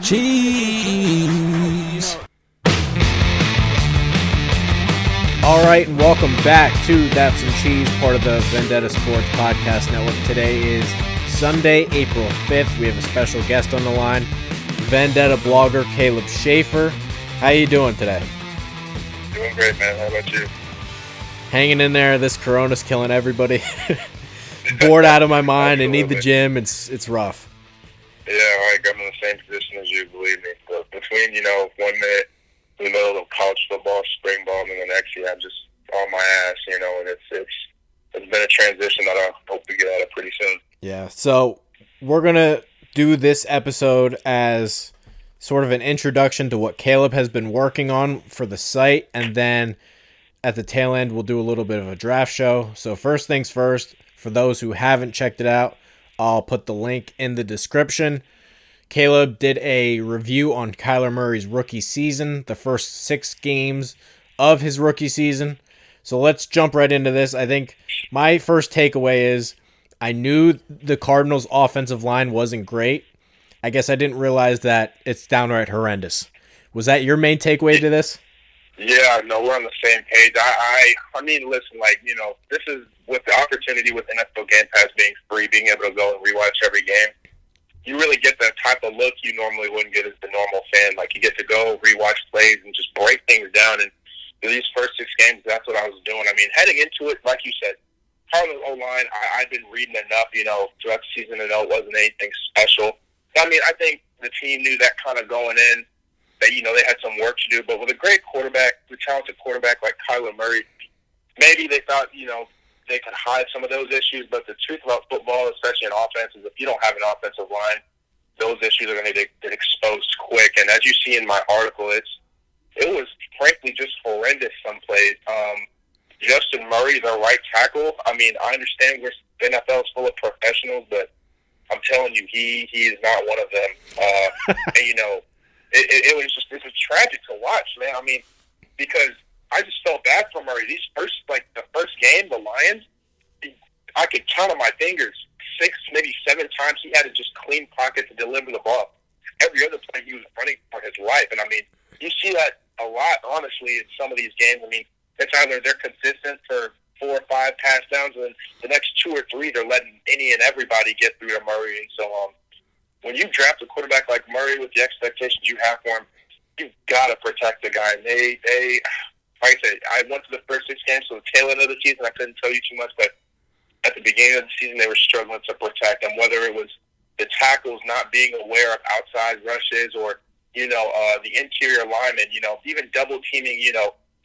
Cheese. All right, and welcome back to That's Some Cheese, part of the Vendetta Sports Podcast Network. Today is Sunday, April 5th. We have a special guest on the line, Vendetta blogger Caleb Shaffer. How you doing today? Doing great, man. How about you? Hanging in there. This Corona's killing everybody. Bored out of my mind. I need the gym. It's rough. Yeah, like I'm in the same position as you, believe me. But between, 1 minute in the middle of college football, spring ball, and the next year, I'm just on my ass, and it's been a transition that I hope to get out of pretty soon. Yeah, so we're going to do this episode as sort of an introduction to what Caleb has been working on for the site, and then at the tail end, we'll do a little bit of a draft show. So first things first, for those who haven't checked it out, I'll put the link in the description. Caleb did a review on Kyler Murray's rookie season, the first 6 games of his rookie season. So let's jump right into this. I think my first takeaway is I knew the Cardinals' offensive line wasn't great. I guess I didn't realize that it's downright horrendous. Was that your main takeaway to this? Yeah, no, we're on the same page. I mean, listen, this is with the opportunity with NFL Game Pass being free, being able to go and rewatch every game. You really get that type of look you normally wouldn't get as the normal fan. Like, you get to go rewatch plays and just break things down. And these first 6 games, that's what I was doing. I mean, heading into it, like you said, Cardinals O-line, I've been reading enough, throughout the season to know it wasn't anything special. I mean, I think the team knew that kind of going in, that, they had some work to do. But with a great quarterback, a talented quarterback like Kyler Murray, maybe they thought, they could hide some of those issues. But the truth about football, especially in offense, is if you don't have an offensive line, those issues are going to get exposed quick. And as you see in my article, it was frankly just horrendous some plays. Justin Murray, their right tackle, I mean, I understand the NFL is full of professionals, but I'm telling you, he is not one of them. And, it was tragic to watch, man. I mean, because I just felt bad for Murray. The first game, the Lions, I could count on my fingers 6, maybe 7 times he had to just clean pocket to deliver the ball. Every other play he was running for his life. And, I mean, you see that a lot, honestly, in some of these games. I mean, it's either they're consistent for 4 or 5 pass downs, and then the next 2 or 3 they're letting any and everybody get through to Murray. And so when you draft a quarterback like Murray with the expectations you have for him, you've got to protect the guy. And they like I said, I went to the first 6 games, so the tail end of the season, I couldn't tell you too much, but at the beginning of the season, they were struggling to protect him, whether it was the tackles not being aware of outside rushes or, the interior linemen, even double teaming,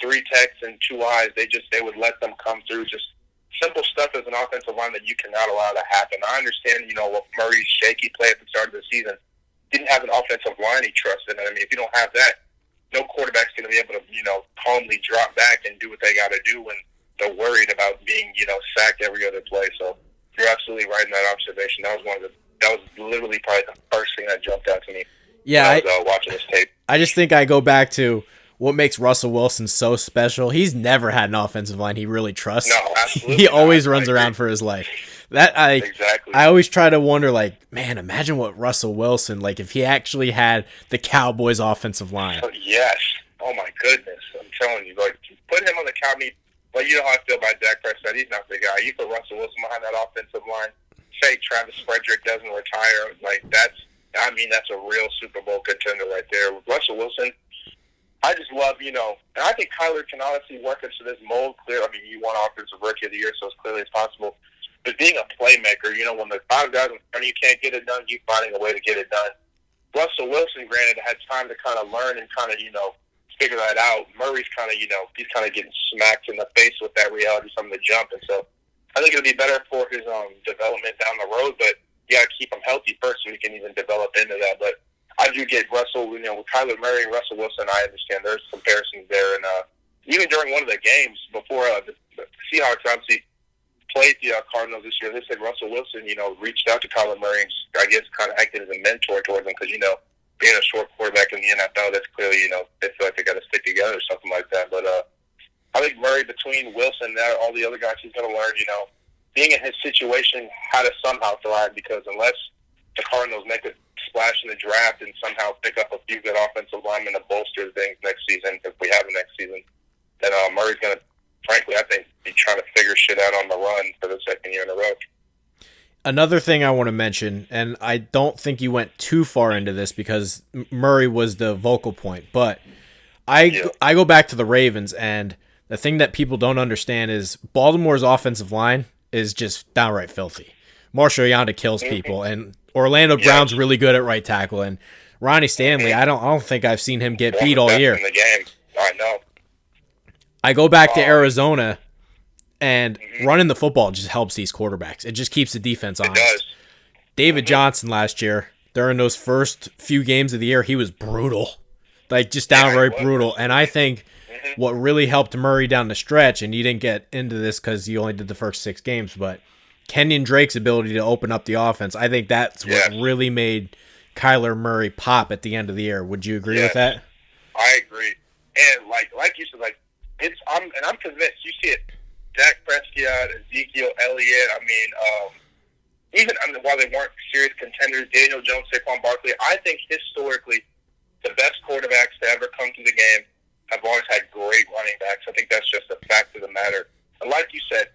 3 techs and 2 eyes, they would let them come through. Just simple stuff as an offensive line that you cannot allow to happen. I understand, what Murray's shaky play at the start of the season didn't have an offensive line he trusted. And I mean, if you don't have that, no quarterback's going to be able to, calmly drop back and do what they got to do when they're worried about being, sacked every other play. So you're absolutely right in that observation. That was literally probably the first thing that jumped out to me. Yeah, when I was watching this tape. I just think I go back to what makes Russell Wilson so special. He's never had an offensive line he really trusts. No, absolutely. He always runs around for his life. Exactly. I always try to wonder, man, imagine what Russell Wilson, if he actually had the Cowboys' offensive line. Yes. Oh, my goodness. I'm telling you, put him on the Cowboys. Well, you know how I feel about Dak Prescott. He's not the guy. You put Russell Wilson behind that offensive line. Say Travis Frederick doesn't retire. That's a real Super Bowl contender right there. Russell Wilson, I just love, and I think Kyler can honestly work into this mold clear. I mean, you want Offensive Rookie of the Year, so as clearly as possible. But being a playmaker, when the 5 guys in front of you can't get it done, you finding a way to get it done. Russell Wilson, granted, had time to kind of learn and kind of, figure that out. Murray's kind of, he's kind of getting smacked in the face with that reality from the jump. And so I think it'll be better for his development down the road, but you got to keep him healthy first so he can even develop into that. But I do get Russell, with Kyler Murray and Russell Wilson, I understand there's comparisons there. And even during one of the games before the Seahawks obviously played the Cardinals this year, they said Russell Wilson, reached out to Kyler Murray and I guess kind of acted as a mentor towards him because, being a short quarterback in the NFL, that's clearly, they feel like they got to stick together or something like that. But I think Murray, between Wilson and all the other guys, he's going to learn, being in his situation, how to somehow thrive because unless the Cardinals make a splash in the draft and somehow pick offensive lineman to bolster things next season, if we have a next season, then Murray's going to, frankly, I think, be trying to figure shit out on the run for the second year in a row. Another thing I want to mention, and I don't think you went too far into this because Murray was the vocal point, but I go back to the Ravens, and the thing that people don't understand is Baltimore's offensive line is just downright filthy. Marshall Yanda kills people, and Orlando Brown's really good at right tackle, and Ronnie Stanley, I don't think I've seen him get beat all year. In the game. I know. I go back to Arizona, and running the football just helps these quarterbacks. It just keeps the defense honest. It does. David Johnson last year, during those first few games of the year, he was brutal. Like, just downright brutal. And I think what really helped Murray down the stretch, and you didn't get into this because you only did the first 6 games, but Kenyon Drake's ability to open up the offense, I think that's what really made Kyler Murray pop at the end of the year. Would you agree with that? I agree. And like you said, I'm convinced. You see it, Dak Prescott, Ezekiel Elliott. I mean, while they weren't serious contenders, Daniel Jones, Saquon Barkley. I think historically, the best quarterbacks to ever come to the game have always had great running backs. I think that's just a fact of the matter. And like you said,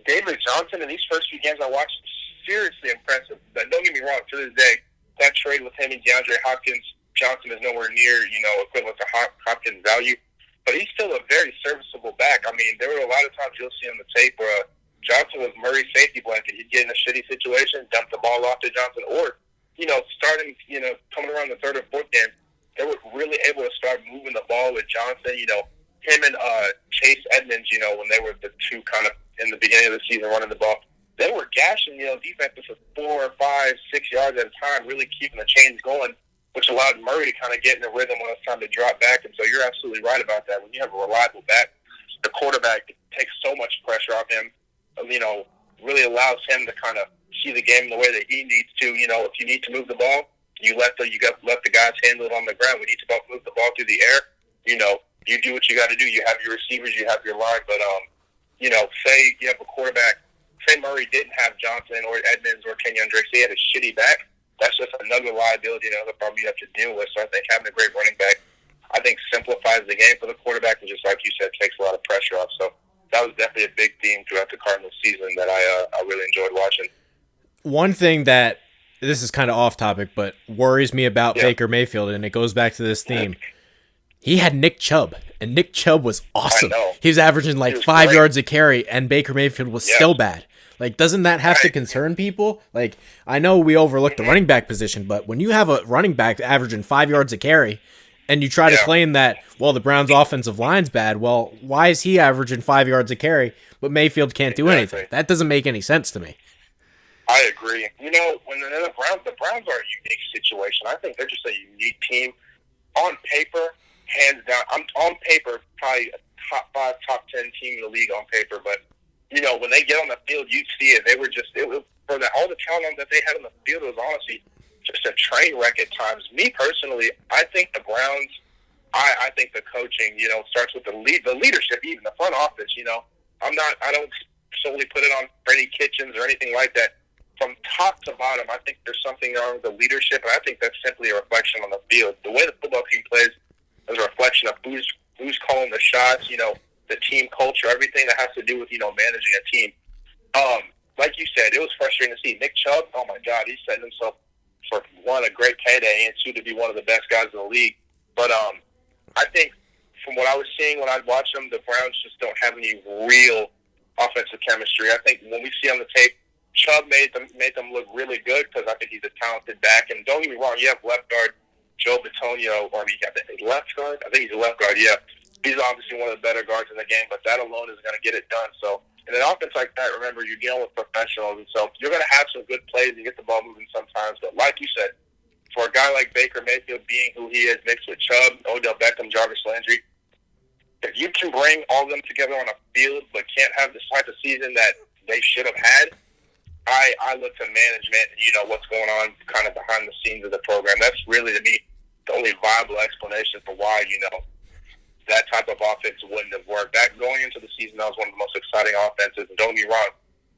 David Johnson in these first few games I watched, seriously impressive. But don't get me wrong, to this day, that trade with him and DeAndre Hopkins, Johnson is nowhere near, equivalent to Hopkins' value. But he's still a very serviceable back. I mean, there were a lot of times you'll see on the tape where Johnson was Murray's safety blanket. He'd get in a shitty situation, dump the ball off to Johnson, or, starting, coming around the third or fourth game, they were really able to start moving the ball with Johnson. Him and Chase Edmonds, when they were the two kind of in the beginning of the season running the ball, they were gashing, defenses for 4 or 5, 6 yards at a time, really keeping the chains going, which allowed Murray to kind of get in the rhythm when it's time to drop back. And so you're absolutely right about that. When you have a reliable back, the quarterback takes so much pressure off him, really allows him to kind of see the game the way that he needs to. If you need to move the ball, you let the guys handle it on the ground. We need to move the ball through the air. You do what you got to do. You have your receivers, you have your line. But, say you have a quarterback, say Murray didn't have Johnson or Edmonds or Kenyon Drake, say he had a shitty back, that's just another liability, another problem you have to deal with. So I think having a great running back, I think, simplifies the game for the quarterback, and just like you said, takes a lot of pressure off. So that was definitely a big theme throughout the Cardinals season that I really enjoyed watching. One thing that, this is kind of off topic, but worries me about Baker Mayfield, and it goes back to this theme. He had Nick Chubb, and Nick Chubb was awesome. He was averaging like 5 yards a carry, and Baker Mayfield was still bad. Like, doesn't that have to concern people? Like, I know we overlook the running back position, but when you have a running back averaging 5 yards a carry, and you try to claim that, well, the Browns' offensive line's bad, well, why is he averaging 5 yards a carry, but Mayfield can't do anything? That doesn't make any sense to me. I agree. When the Browns are a unique situation. I think they're just a unique team. On paper, hands down, on paper, probably a top 5, top 10 team in the league on paper. But, when they get on the field, you see it. They were just, all the talent that they had on the field was honestly just a train wreck at times. Me personally, I think the Browns, I think the coaching, starts with the leadership, even the front office. I don't solely put it on Freddie Kitchens or anything like that. From top to bottom, I think there's something wrong with the leadership, and I think that's simply a reflection on the field. The way the football team plays is a reflection of who's calling the shots, the team culture, everything that has to do with, managing a team. Like you said, it was frustrating to see. Nick Chubb, oh my God, he's setting himself for, one, a great payday, and two, to be one of the best guys in the league. But I think from what I was seeing when I'd watch them, the Browns just don't have any real offensive chemistry. I think when we see on the tape, Chubb made them look really good because I think he's a talented back. And don't get me wrong, you have left guard Joe Bitonio, or left guard? I think he's a left guard, yeah. He's obviously one of the better guards in the game, but that alone is going to get it done. So in an offense like that, remember, you're dealing with professionals, and so you're going to have some good plays and get the ball moving sometimes. But like you said, for a guy like Baker Mayfield being who he is, mixed with Chubb, Odell Beckham, Jarvis Landry, if you can bring all of them together on a field but can't have the type of season that they should have had, I look to management and what's going on kind of behind the scenes of the program. That's really, to me, the only viable explanation for why, that type of offense wouldn't have worked. That going into the season, that was one of the most exciting offenses. And don't get me wrong,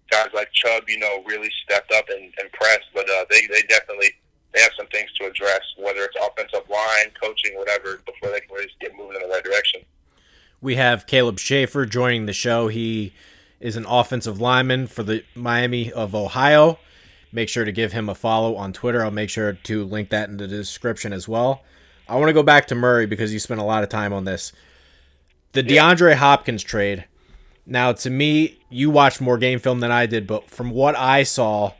guys like Chubb, really stepped up and impressed. But they definitely have some things to address, whether it's offensive line, line, coaching, whatever, before they can really get moving in the right direction. We have Caleb Shaffer joining the show. He is an offensive lineman for the Miami of Ohio. Make sure to give him a follow on Twitter. I'll make sure to link that in the description as well. I want to go back to Murray because you spent a lot of time on this. The DeAndre Hopkins trade. Now, to me, you watched more game film than I did, but from what I saw,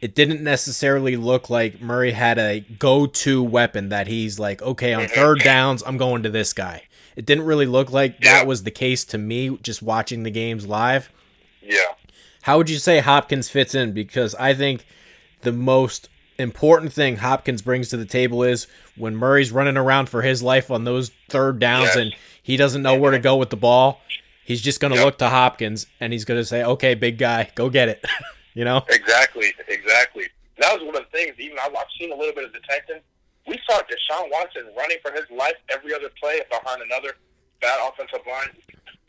it didn't necessarily look like Murray had a go-to weapon that he's like, okay, on third downs, I'm going to this guy. It didn't really look like that was the case to me, just watching the games live. Yeah. How would you say Hopkins fits in? Because I think the most important thing Hopkins brings to the table is when Murray's running around for his life on those third downs and he doesn't know where to go with the ball, he's just going to look to Hopkins and he's going to say, okay, big guy, go get it. You know? Exactly. That was one of the things, even I've seen a little bit of the Texans. We saw Deshaun Watson running for his life every other play behind another bad offensive line.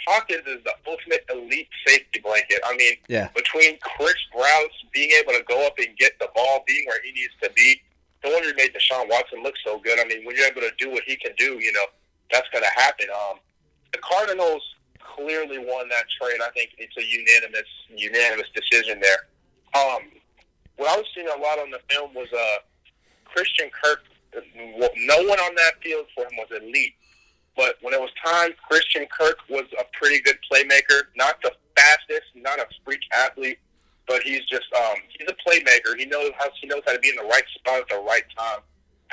Hopkins is the ultimate elite safety blanket. I mean, between Chris Brown's being able to go up and get the ball, being where he needs to be, no wonder he made Deshaun Watson look so good. I mean, when you're able to do what he can do, you know, that's going to happen. The Cardinals clearly won that trade. I think it's a unanimous decision there. What I was seeing a lot on the film was Christian Kirk. No one on that field for him was elite. But when it was time, Christian Kirk was a pretty good playmaker. Not the fastest, not a freak athlete, but he's just he's a playmaker. He knows how to be in the right spot at the right time.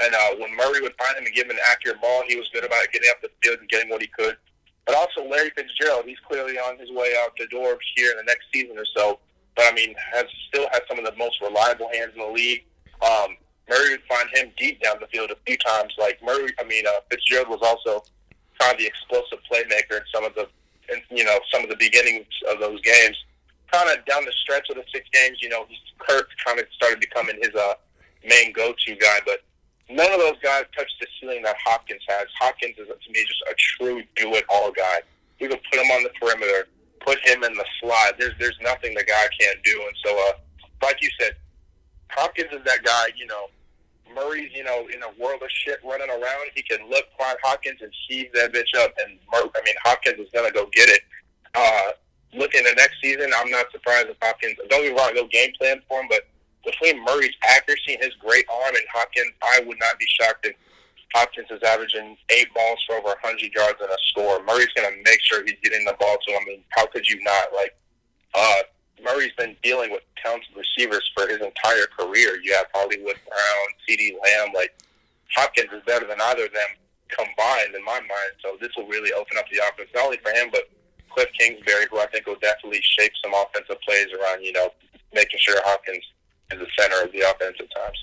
And when Murray would find him and give him an accurate ball, he was good about getting up the field and getting what he could. But also Larry Fitzgerald, he's clearly on his way out the door here in the next season or so. But I mean, still has some of the most reliable hands in the league. Murray would find him deep down the field a few times. Like Fitzgerald was also kind of the explosive playmaker in some of the beginnings of those games. Kind of down the stretch of the 6 games, Kirk kind of started becoming his main go-to guy. But none of those guys touched the ceiling that Hopkins has. Hopkins is, to me, just a true do-it-all guy. We could put him on the perimeter, put him in the slot. There's nothing the guy can't do. And so, like you said, Hopkins is that guy, Murray's, in a world of shit running around. He can find Hopkins and heave that bitch up. And, Hopkins is going to go get it. Looking at next season, I'm not surprised if Hopkins, don't get me wrong, no game plan for him, but between Murray's accuracy and his great arm and Hopkins, I would not be shocked if Hopkins is averaging 8 balls for over 100 yards and a score. Murray's going to make sure he's getting the ball to him. I mean, how could you not? Murray's been dealing with talented receivers for his entire career. You have Hollywood Brown, CeeDee Lamb. Hopkins is better than either of them combined in my mind. So this will really open up the offense, not only for him, but Cliff Kingsbury, who I think will definitely shape some offensive plays around, making sure Hopkins is the center of the offense at times.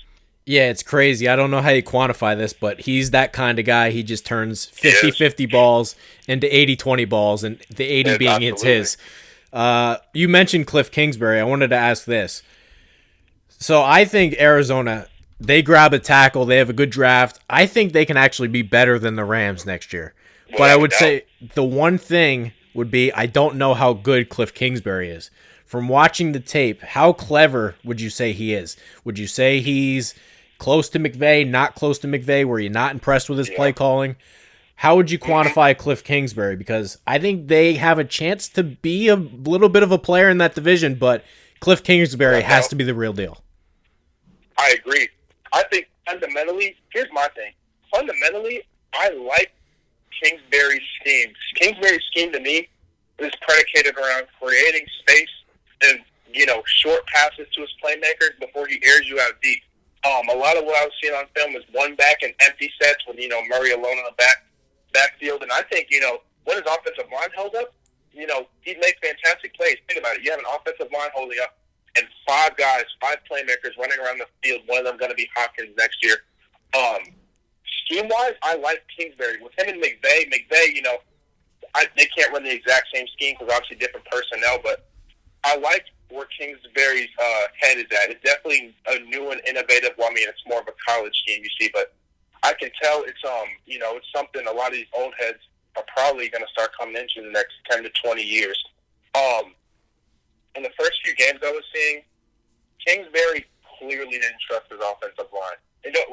Yeah, it's crazy. I don't know how you quantify this, but he's that kind of guy. He just turns 50-50 balls into 80-20 balls, and the 80 being it's his. You mentioned Cliff Kingsbury. I wanted to ask this. So I think Arizona, they grab a tackle. They have a good draft. I think they can actually be better than the Rams next year. But I would say the one thing would be I don't know how good Cliff Kingsbury is. From watching the tape, how clever would you say he is? Would you say he's close to McVay, not close to McVay? Were you not impressed with his play calling? How would you quantify Cliff Kingsbury? Because I think they have a chance to be a little bit of a player in that division, but Cliff Kingsbury has to be the real deal. I agree. I think fundamentally, here's my thing. Fundamentally, I like Kingsbury's scheme. Kingsbury's scheme to me is predicated around creating space and, short passes to his playmakers before he airs you out deep. A lot of what I was seeing on film is one back and empty sets with, Murray alone on the backfield. And I think, when his offensive line held up, he'd make fantastic plays. Think about it. You have an offensive line holding up and 5 playmakers running around the field. One of them going to be Hopkins next year. Scheme-wise, I like Kingsbury. With him and McVay, they can't run the exact same scheme because obviously different personnel, but I like where Kingsbury's head is at. It's definitely a new and innovative. Well, I mean, it's more of a college scheme, you see, but I can tell it's it's something a lot of these old heads are probably going to start coming into in the next 10 to 20 years. In the first few games I was seeing, Kingsbury clearly didn't trust his offensive line.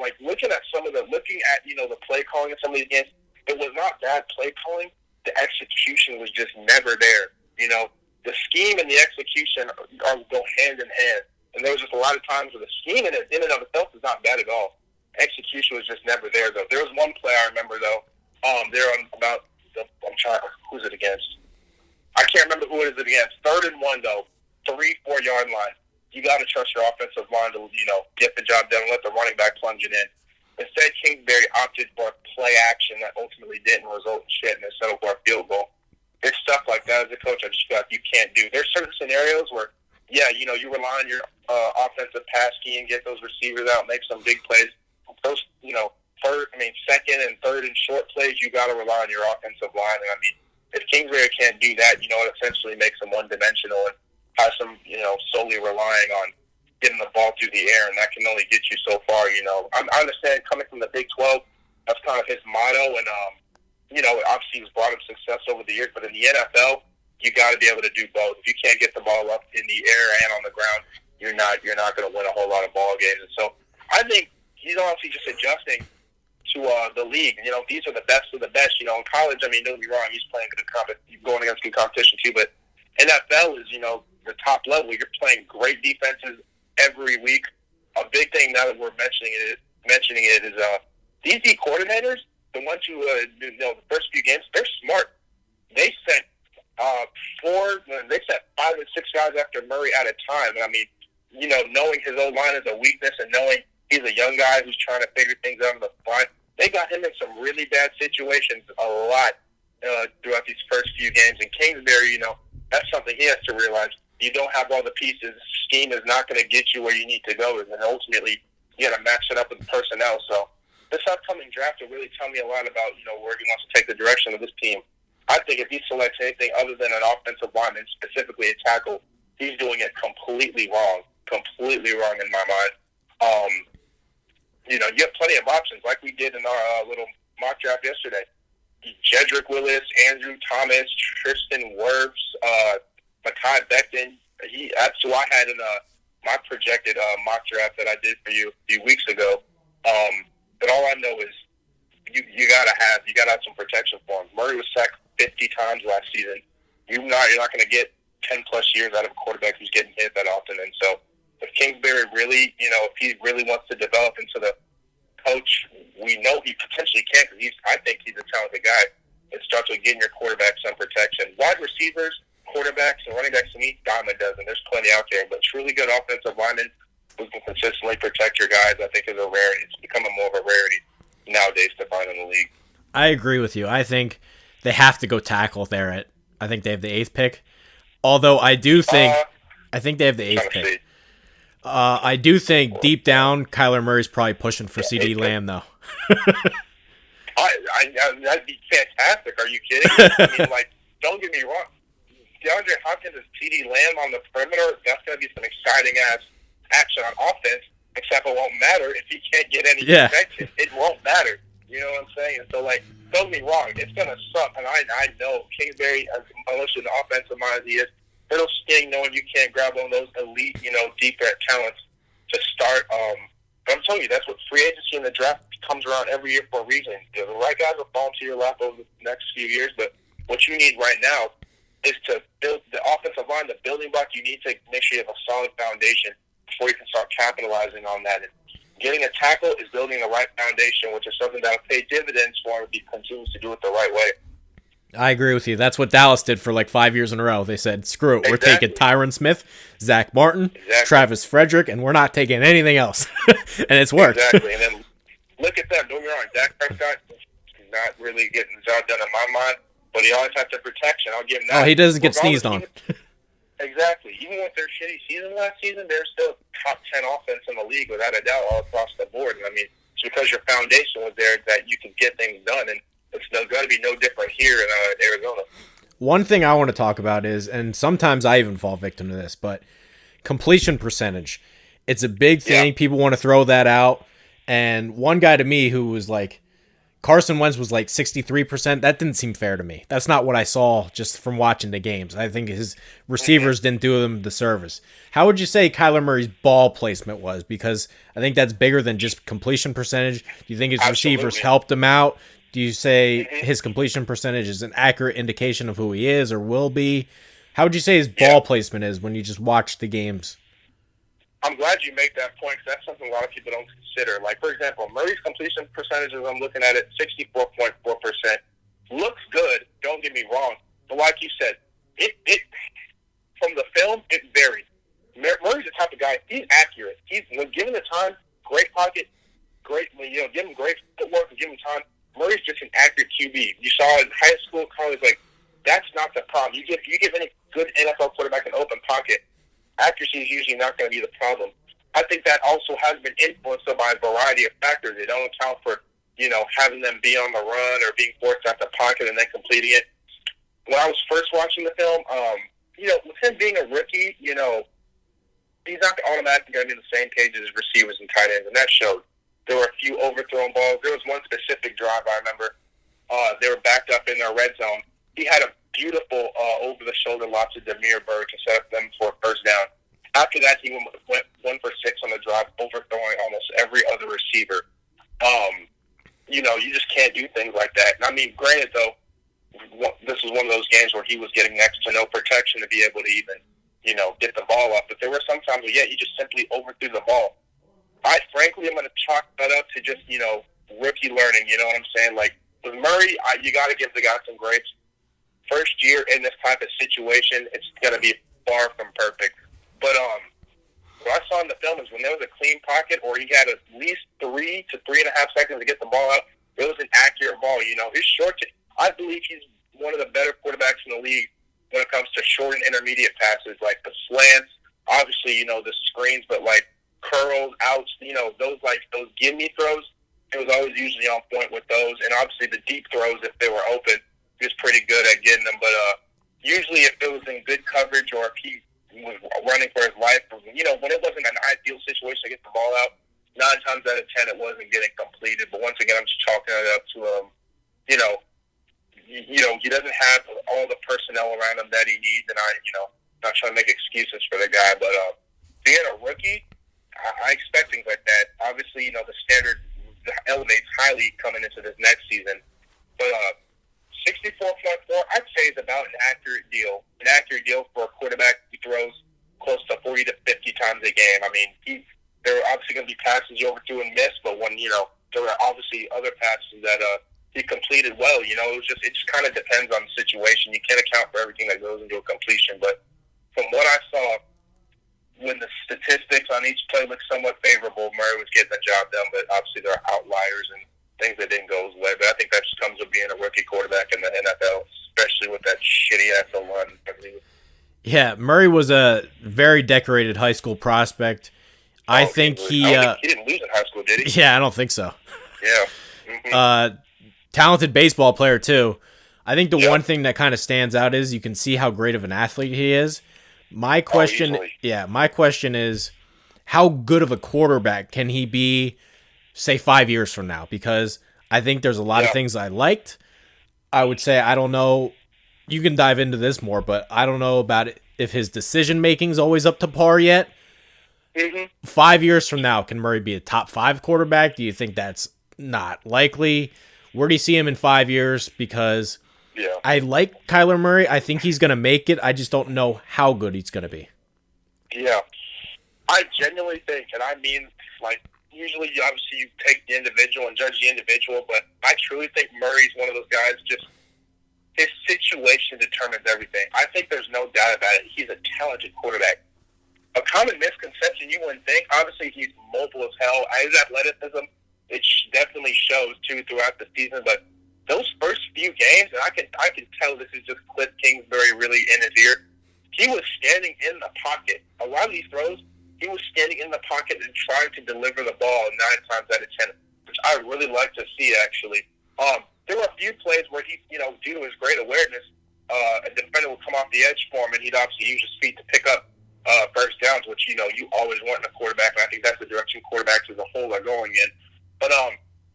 Like looking at the play calling in some of these games, it was not bad play calling. The execution was just never there. The scheme and the execution go hand in hand. And there was just a lot of times where the scheme in and of itself is not bad at all. Execution was just never there, though. There was one play I remember, though. They're on who's it against? I can't remember who it is against. 3rd and 1, though. 3-4 yard line. You got to trust your offensive line to, get the job done and let the running back plunge it in. Instead, Kingsbury opted for a play action that ultimately didn't result in shit, and they settled for a field goal. There's stuff like that as a coach I just feel like you can't do. There's certain scenarios where, you rely on your offensive pass scheme, get those receivers out, make some big plays. Those, second and third and short plays, you got to rely on your offensive line. And if Kingsbury can't do that, it essentially makes them one-dimensional and has them, solely relying on getting the ball through the air, and that can only get you so far. I understand coming from the Big 12, that's kind of his motto, and obviously he's brought him success over the years. But in the NFL, you got to be able to do both. If you can't get the ball up in the air and on the ground, you're not going to win a whole lot of ball games. And so I think he's honestly just adjusting to the league. These are the best of the best. In college, don't get me wrong, he's playing going against good competition too. But NFL is, the top level. You're playing great defenses every week. A big thing now that we're mentioning it is these D coordinators, the ones who the first few games, they're smart. They sent 5 and 6 guys after Murray at a time. And knowing his old line is a weakness and knowing he's a young guy who's trying to figure things out on the fly, they got him in some really bad situations a lot throughout these first few games. And Kingsbury, that's something he has to realize. You don't have all the pieces. Scheme is not going to get you where you need to go, and ultimately you got to match it up with the personnel. So this upcoming draft will really tell me a lot about where he wants to take the direction of this team. I think if he selects anything other than an offensive lineman, specifically a tackle, he's doing it completely wrong in my mind. You have plenty of options, like we did in our little mock draft yesterday. Jedrick Willis, Andrew Thomas, Tristan Wirfs, Mekhi Becton. That's who I had in my projected mock draft that I did for you a few weeks ago. But all I know is you gotta have some protection for him. Murray was sacked 50 times last season. You're not going to get 10 plus years out of a quarterback who's getting hit that often. And so if Kingsbury really, if he really wants to develop into the coach, we know he potentially can, because I think he's a talented guy. It starts with getting your quarterback some protection. Wide receivers, quarterbacks, and running backs, dime a dozen. There's plenty out there, but truly good offensive linemen who can consistently protect your guys, I think, is a rarity. It's becoming more of a rarity nowadays to find in the league. I agree with you. I think they have to go tackle there. I think they have the 8th pick. Although I do think they have the 8th pick. I do think deep down, Kyler Murray's probably pushing for CD Lamb, though. That'd be fantastic. Are you kidding? Don't get me wrong. DeAndre Hopkins and CD Lamb on the perimeter, that's going to be some exciting-ass action on offense, except it won't matter if he can't get any protection. It won't matter. You know what I'm saying? And so, don't get me wrong, it's going to suck. And I know Kingsbury, as malicious an offensive mind as he is, it'll sting knowing you can't grab one of those elite, deep threat talents to start. But I'm telling you, that's what free agency in the draft comes around every year for a reason. The right guys will fall into your lap over the next few years, but what you need right now is to build the offensive line, the building block. You need to make sure you have a solid foundation before you can start capitalizing on that. And getting a tackle is building the right foundation, which is something that will pay dividends for him if he continues to do it the right way. I agree with you. That's what Dallas did for 5 years in a row. They said, screw it. We're taking Tyron Smith, Zach Martin, Travis Frederick, and we're not taking anything else. And it's worked. Exactly. And then look at them. Don't get me wrong. Dak Prescott is not really getting the job done in my mind, but he always has the protection. I'll give him that. Oh, he doesn't get sneezed on. Exactly. Even with their shitty season last season, they're still top 10 offense in the league without a doubt all across the board. And it's because your foundation was there that you can get things done. And it's going to be no different here in Arizona. One thing I want to talk about is, and sometimes I even fall victim to this, but completion percentage. It's a big thing. Yeah. People want to throw that out. And one guy to me who was Carson Wentz was like 63%. That didn't seem fair to me. That's not what I saw just from watching the games. I think his receivers didn't do him the service. How would you say Kyler Murray's ball placement was? Because I think that's bigger than just completion percentage. Do you think his receivers helped him out? Do you say his completion percentage is an accurate indication of who he is or will be? How would you say his ball placement is when you just watch the games? I'm glad you make that point because that's something a lot of people don't consider. Like, for example, Murray's completion percentages, I'm looking at it, 64.4%. Looks good, don't get me wrong. But like you said, it from the film, it varies. Murray's the type of guy, he's accurate. He's, when given the time, great pocket, great, give him great footwork and give him time. Murray's just an accurate QB. You saw in high school, college, like, that's not the problem. You give any good NFL quarterback an open pocket, accuracy is usually not going to be the problem. I think that also has been influenced by a variety of factors. They don't account for, having them be on the run or being forced out the pocket and then completing it. When I was first watching the film, with him being a rookie, he's not automatically going to be on the same page as his receivers and tight ends, and that showed. There were a few overthrown balls. There was one specific drive I remember. They were backed up in their red zone. He had a beautiful over-the-shoulder lob to Demir Bird to set up them for a first down. After that, he went 1 for 6 on the drive, overthrowing almost every other receiver. You just can't do things like that. I mean, granted, though, this was one of those games where he was getting next to no protection to be able to even, get the ball up. But there were some times where, he just simply overthrew the ball. I frankly am going to chalk that up to just, rookie learning, you know what I'm saying? Like, with Murray, you got to give the guy some grace. First year in this type of situation, it's going to be far from perfect. But what I saw in the film is when there was a clean pocket or he had at least 3 to 3.5 seconds to get the ball out, it was an accurate ball. His I believe he's one of the better quarterbacks in the league when it comes to short and intermediate passes, like the slants, obviously, the screens, but like curls, outs, those gimme throws, it was always usually on point with those. And obviously the deep throws, if they were open, he was pretty good at getting them. But usually if it was in good coverage or if he was running for his life, when it wasn't an ideal situation to get the ball out, 9 times out of 10 it wasn't getting completed. But once again, I'm just chalking it up to he doesn't have all the personnel around him that he needs, and not trying to make excuses for the guy, but being a rookie, I expect things like that. Obviously, the standard elevates highly coming into this next season, but 64.4, I'd say is about an accurate deal. An accurate deal for a quarterback who throws close to 40 to 50 times a game. I mean, there are obviously going to be passes you overthrew and missed, but when, there were obviously other passes that he completed well. It just kind of depends on the situation. You can't account for everything that goes into a completion, but from what I saw, when the statistics on each play looked somewhat favorable, Murray was getting the job done, but obviously there are outliers and things that didn't go his way. But I think that just comes with being a rookie quarterback in the NFL, especially with that shitty-ass line. Yeah, Murray was a very decorated high school prospect. I think he didn't lose in high school, did he? Yeah, I don't think so. Yeah. Mm-hmm. Talented baseball player, too. I think the one thing that kind of stands out is you can see how great of an athlete he is. My question is, how good of a quarterback can he be, say, 5 years from now? Because I think there's a lot of things I liked. I would say, I don't know, you can dive into this more, but I don't know about it, if his decision-making is always up to par yet. Mm-hmm. 5 years from now, can Murray be a top 5 quarterback? Do you think that's not likely? Where do you see him in 5 years? Because I like Kyler Murray. I think he's going to make it. I just don't know how good he's going to be. Yeah. I genuinely think, and I mean, like, usually, obviously, you take the individual and judge the individual, but I truly think Murray's one of those guys, just his situation determines everything. I think there's no doubt about it. He's a talented quarterback. A common misconception you wouldn't think, obviously, he's mobile as hell. His athleticism, it definitely shows, too, throughout the season, but those first few games, and I can tell this is just Cliff Kingsbury really in his ear, he was standing in the pocket. A lot of these throws, he was standing in the pocket and trying to deliver the ball 9 times out of 10, which I really like to see, actually. There were a few plays where he, due to his great awareness, a defender would come off the edge for him, and he'd obviously use his feet to pick up first downs, which, you always want in a quarterback, and I think that's the direction quarterbacks as a whole are going in. But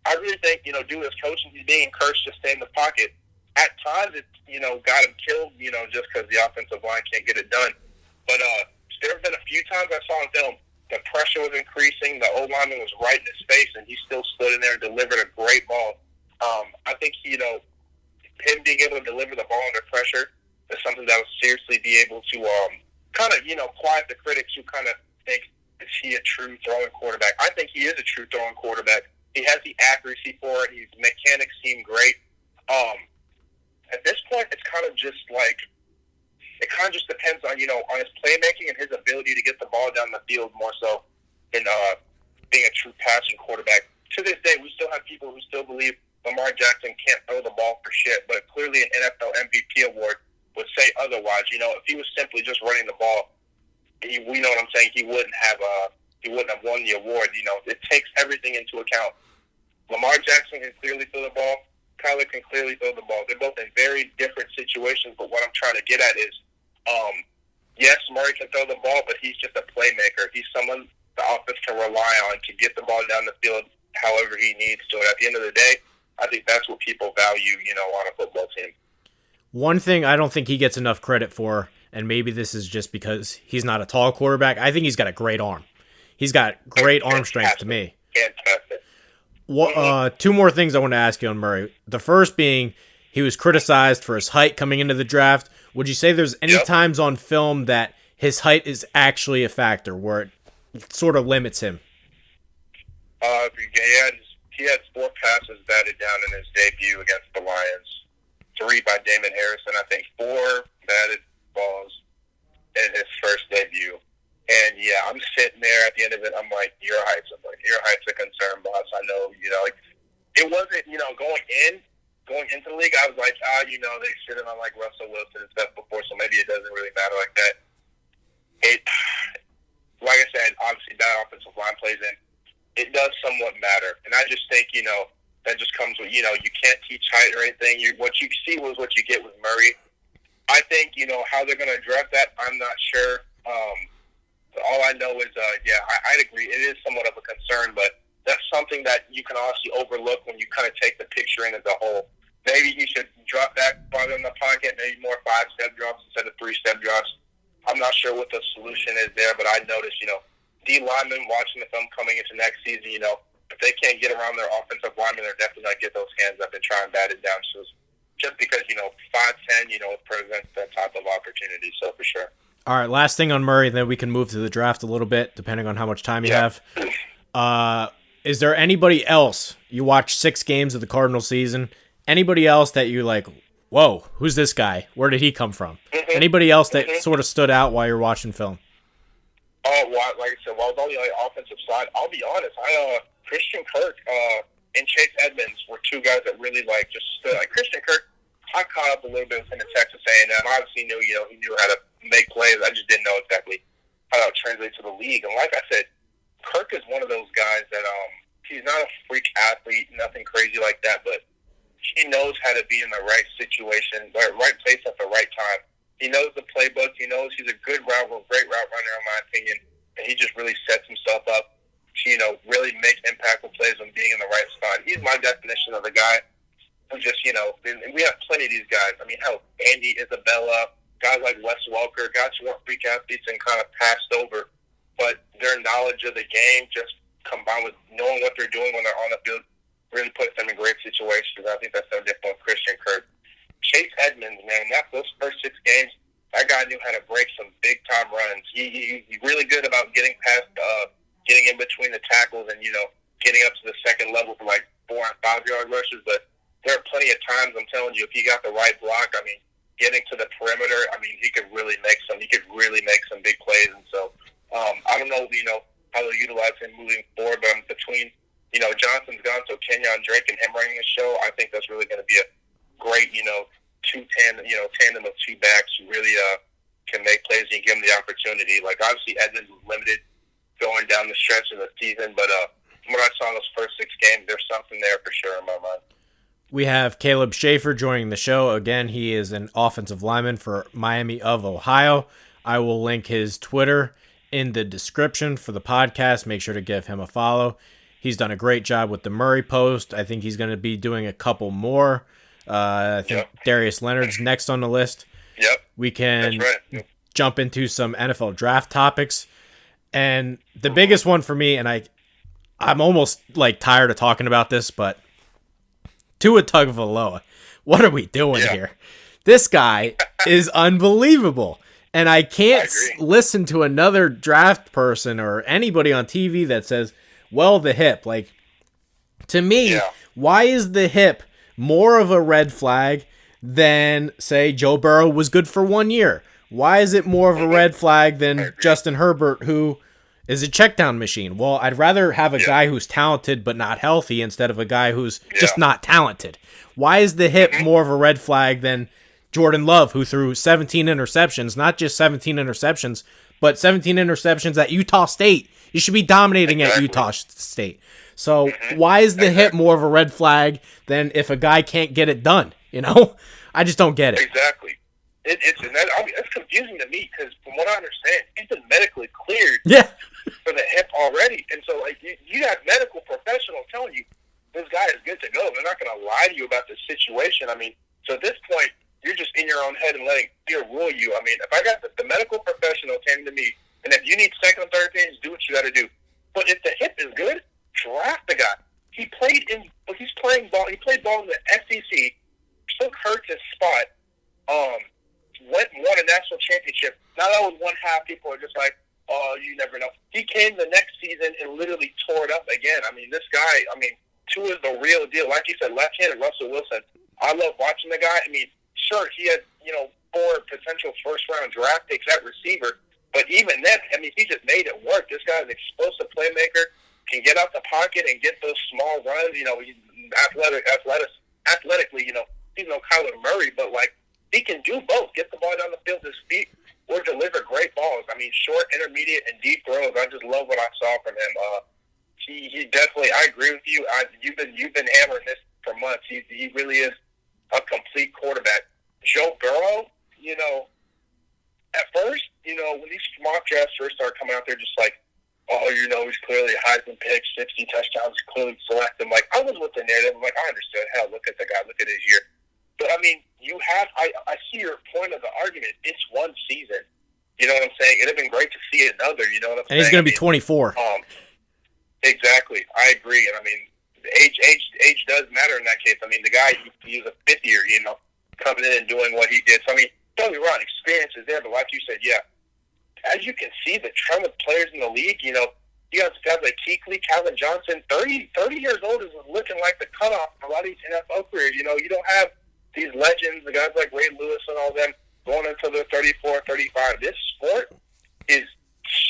I really think, due to his coaching, he's being encouraged to stay in the pocket. At times, it's, got him killed, just because the offensive line can't get it done. But there have been a few times I saw on film, the pressure was increasing, the O-lineman was right in his face, and he still stood in there and delivered a great ball. I think, him being able to deliver the ball under pressure is something that will seriously be able to kind of, quiet the critics who kind of think, is he a true throwing quarterback? I think he is a true throwing quarterback. He has the accuracy for it. His mechanics seem great. At this point, it's kind of just like, it kind of just depends on, on his playmaking and his ability to get the ball down the field more so than being a true passing quarterback. To this day, we still have people who still believe Lamar Jackson can't throw the ball for shit, but clearly an NFL MVP award would say otherwise. If he was simply just running the ball, we know what I'm saying, he wouldn't have won the award. It takes everything into account. Lamar Jackson can clearly throw the ball. Kyler can clearly throw the ball. They're both in very different situations, but what I'm trying to get at is, yes, Murray can throw the ball, but he's just a playmaker. He's someone the offense can rely on to get the ball down the field however he needs to. And at the end of the day, I think that's what people value, on a football team. One thing I don't think he gets enough credit for, and maybe this is just because he's not a tall quarterback, I think he's got a great arm. He's got great arm strength to me. Fantastic. Two more things I want to ask you on Murray. The first being, he was criticized for his height coming into the draft. Would you say there's any times on film that his height is actually a factor where it sort of limits him? He had 4 passes batted down in his debut against the Lions. 3 by Damon Harrison. I think 4 batted balls in his first debut. And yeah, I'm sitting there at the end of it. I'm like, your height's a concern, boss. I know, it wasn't, going into the league. I was like, they shitted on like Russell Wilson and stuff before, so maybe it doesn't really matter like that. Like I said, obviously that offensive line plays in. It does somewhat matter, and I just think that just comes with you can't teach height or anything. What you see was what you get with Murray. I think how they're going to address that. I'm not sure. All I know is, I'd agree. It is somewhat of a concern, but that's something that you can honestly overlook when you kind of take the picture in as a whole. Maybe he should drop back farther in the pocket, maybe more 5-step drops instead of 3-step drops. I'm not sure what the solution is there, but I noticed, D linemen watching the film coming into next season, if they can't get around their offensive linemen, they're definitely not get those hands up and try and bat it down. So just because, 5'10", it presents that type of opportunity, so for sure. All right, last thing on Murray, then we can move to the draft a little bit, depending on how much time you have. Is there anybody else? You watched 6 games of the Cardinals season. Anybody else that you like, whoa, who's this guy? Where did he come from? Mm-hmm. Anybody else that sort of stood out while you're watching film? Oh, well, like I said, I was on the offensive side. I'll be honest. Christian Kirk and Chase Edmonds were 2 guys that really just stood. Like Christian Kirk, I caught up a little bit with him in Texas A&M. Obviously, he knew how to make plays. I just didn't know exactly how that would translate to the league. And like I said, Kirk is one of those guys that he's not a freak athlete, nothing crazy like that, but he knows how to be in the right situation, the right place at the right time. He knows the playbook. He knows he's a great route runner, in my opinion, and he just really sets himself up to, really make impactful plays when being in the right spot. He's my definition of a guy who just, and we have plenty of these guys. I mean, hell, Andy Isabella, guys like Wes Welker, guys who weren't freak athletes and kind of passed over, but their knowledge of the game just combined with knowing what they're doing when they're on the field really puts them in great situations. I think that's no different with Christian Kirk. Chase Edmonds, man, those first 6 games, that guy knew how to break some big-time runs. He's really good about getting past, getting in between the tackles and, getting up to the second level for 4 and 5 yard rushes. But there are plenty of times, I'm telling you, if he got the right block, I mean, getting to the perimeter, I mean, he could really make some big plays. And so, I don't know, how they'll utilize him moving forward, but between, Johnson's gone, so Kenyon Drake and him running the show, I think that's really going to be a great, tandem of 2 backs who really can make plays and give them the opportunity. Like, obviously, Edmonds was limited going down the stretch of the season, but from what I saw in those first 6 games, there's something there for sure in my mind. We have Caleb Shaffer joining the show. Again, he is an offensive lineman for Miami of Ohio. I will link his Twitter in the description for the podcast. Make sure to give him a follow. He's done a great job with the Murray post. I think he's going to be doing a couple more. I think Darius Leonard's next on the list. Yep. We can That's right. jump into some NFL draft topics. And the biggest one for me, and I'm almost like tired of talking about this, but Tua Tagovailoa, what are we doing here? This guy is unbelievable. And I can't listen to another draft person or anybody on TV that says, well, the hip. Like, to me, why is the hip more of a red flag than, say, Joe Burrow was good for 1 year? Why is it more of a red flag than Justin Herbert, who is a checkdown machine? Well, I'd rather have a guy who's talented but not healthy instead of a guy who's just not talented. Why is the hip more of a red flag than Jordan Love, who threw 17 interceptions, not just 17 interceptions, but 17 interceptions at Utah State? You should be dominating at Utah State. So why is the hip more of a red flag than if a guy can't get it done? You know, I just don't get it. Exactly. It's confusing to me because from what I understand, he's been medically cleared for the hip already. And so, like, you have medical professionals telling you this guy is good to go. They're not going to lie to you about the situation. I mean, so at this point, you're just in your own head and letting fear rule you. I mean, if I got the medical professional came to me, and if you need second and third opinions, do what you got to do. But if the hip is good, draft the guy. He's playing ball. He played ball in the SEC, took Hurts' spot, won a national championship. Now that was one half. People are just like, oh, you never know. He came the next season and literally tore it up again. I mean, this guy, Tua is the real deal. Like you said, left-handed Russell Wilson. I love watching the guy. I mean, sure, he had, 4 potential first-round draft picks at receiver, but even then, he just made it work. This guy's an explosive playmaker, can get out the pocket and get those small runs. He's athletically, he's no Kyler Murray, but, like, he can do both. Get the ball down the field with his feet or deliver great balls. I mean, short, intermediate, and deep throws. I just love what I saw from him. He definitely, I agree with you. You've been hammering this for months. He really is a complete quarterback. Joe Burrow, at first, when these mock drafts first started coming out, they're just like, oh, he's clearly a Heisman pick, 60 touchdowns, clearly selected. Like, I was with the narrative. I'm like, I understood. Hell, look at the guy. Look at his year. But, I see your point of the argument. It's one season. You know what I'm saying? It'd have been great to see another, you know what I'm saying? And he's going to be 24. Exactly. I agree. And, age does matter in that case. The guy, he was a fifth year, coming in and doing what he did. So, don't get me wrong, experience is there. But like you said, as you can see, the trend of players in the league, you got guys like Kuechly, Calvin Johnson, 30 years old is looking like the cutoff for a lot of these NFL careers. You don't have these legends, the guys like Ray Lewis and all them, going into their 34, 35. This sport is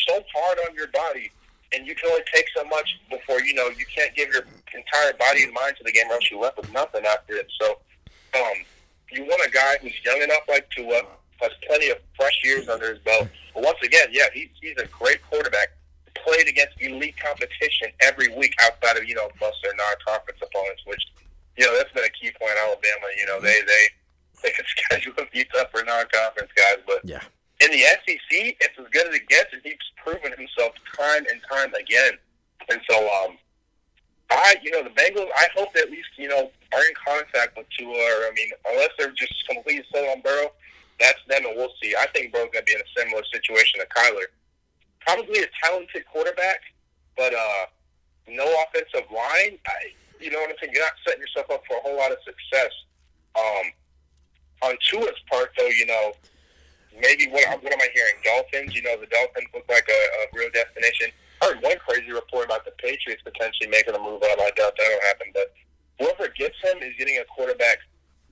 so hard on your body, and you can only take so much before, you can't give your entire body and mind to the game, or else you're left with nothing after it. So, you want a guy who's young enough like Tua, has plenty of fresh years under his belt. But once again, he's a great quarterback. Played against elite competition every week outside of, most their non-conference opponents, which, that's been a key point in Alabama. They can schedule a beats up for non-conference guys. But in the SEC, it's as good as it gets, and he's proven himself time and time again. And so, the Bengals, I hope that at least, are in contact with Tua, or, unless they're just completely set on Burrow, that's them, and we'll see. I think Burrow's going to be in a similar situation to Kyler. Probably a talented quarterback, but no offensive line. You know what I'm saying? You're not setting yourself up for a whole lot of success. On Tua's part, though, maybe what am I hearing? Dolphins. The Dolphins look like a real destination. I heard one crazy report about the Patriots potentially making a move up. I doubt that'll happen, but whoever gets him is getting a quarterback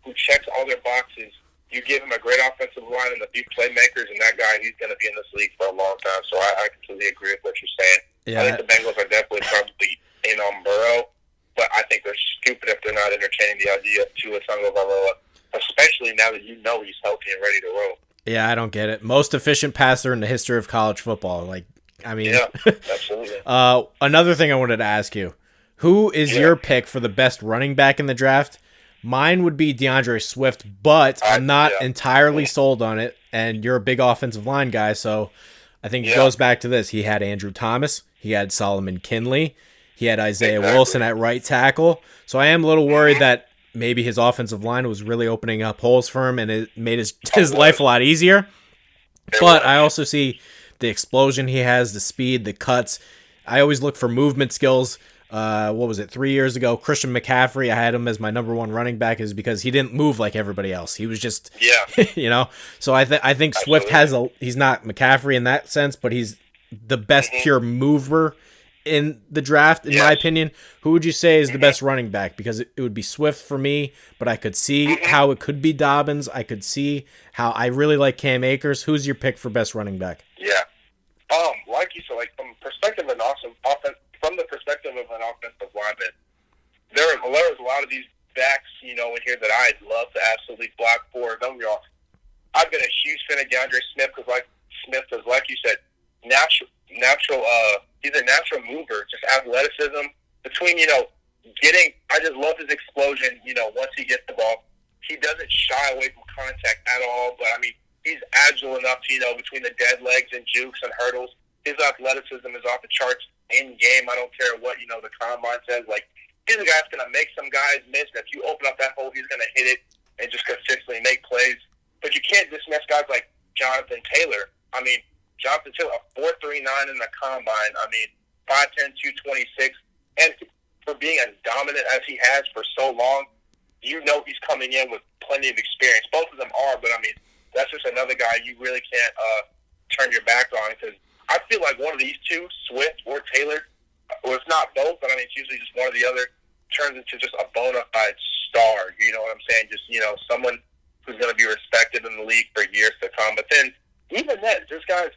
who checks all their boxes. You give him a great offensive line and a few playmakers, and that guy, he's going to be in this league for a long time. So I completely agree with what you're saying. Yeah. I think the Bengals are definitely probably in on Burrow, but I think they're stupid if they're not entertaining the idea of Tua Tagovailoa, especially now that he's healthy and ready to roll. Yeah, I don't get it. Most efficient passer in the history of college football. Yeah, absolutely. Another thing I wanted to ask you, who is your pick for the best running back in the draft? Mine would be DeAndre Swift, but I'm not entirely sold on it, and you're a big offensive line guy, so I think it goes back to this. He had Andrew Thomas. He had Solomon Kinley. He had Isaiah Exactly. Wilson at right tackle. So I am a little worried that maybe his offensive line was really opening up holes for him, and it made his life a lot easier. But I also see the explosion he has, the speed, the cuts. I always look for movement skills. What was it, 3 years ago? Christian McCaffrey, I had him as my number one running back, is because he didn't move like everybody else. He was just, you know. So I think Swift has he's not McCaffrey in that sense, but he's the best pure mover in the draft, in my opinion. Who would you say is the best running back? Because it would be Swift for me, but I could see how it could be Dobbins. I could see how I really like Cam Akers. Who's your pick for best running back? Yeah. Like you said, like from the perspective of an offensive lineman, there's a lot of these backs, in here that I'd love to absolutely block for. Don't get me wrong. I've been a huge fan of DeAndre Smith because, like you said, natural. He's a natural mover, just athleticism. Between I just love his explosion. Once he gets the ball, he doesn't shy away from contact at all. But I mean, he's agile enough to, between the dead legs and jukes and hurdles, his athleticism is off the charts in game. I don't care what the combine says. Like, he's a guy that's gonna make some guys miss. And if you open up that hole, he's gonna hit it and just consistently make plays. But you can't dismiss guys like Jonathan Taylor. I mean, Jonathan Taylor, a 4.39 in the combine. I mean, 5'10", 226. And for being as dominant as he has for so long, he's coming in with plenty of experience. Both of them are, but I mean, that's just another guy you really can't turn your back on, because I feel like one of these two, Swift or Taylor, or it's not both, but I mean, it's usually just one or the other, turns into just a bona fide star. You know what I'm saying? Just, someone who's going to be respected in the league for years to come. But then, even then, this guy's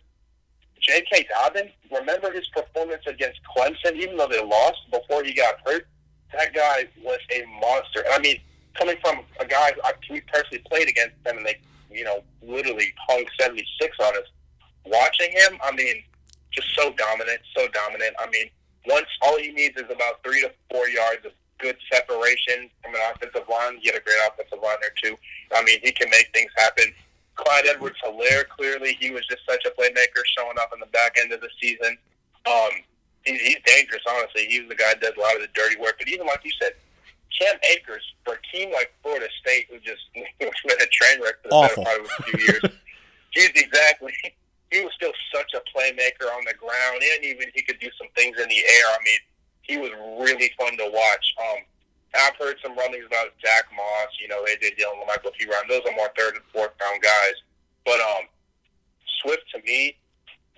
J.K. Dobbins, remember his performance against Clemson, even though they lost before he got hurt? That guy was a monster. And I mean, coming from a guy we personally played against them, and they, literally hung 76 on us. Watching him, I mean, just so dominant. I mean, once all he needs is about 3 to 4 yards of good separation from an offensive line. You get a great offensive line there, too. I mean, he can make things happen. Clyde Edwards-Helaire, clearly, he was just such a playmaker showing up in the back end of the season. He's dangerous, honestly. He was the guy that does a lot of the dirty work. But even like you said, Cam Akers, for a team like Florida State, who just been a train wreck for the better part of a few years, he was still such a playmaker on the ground, and even he could do some things in the air. I mean, he was really fun to watch. I've heard some rumblings about Zach Moss, AJ Dillon, Michael P. Ryan. Those are more third and fourth round guys. But Swift, to me,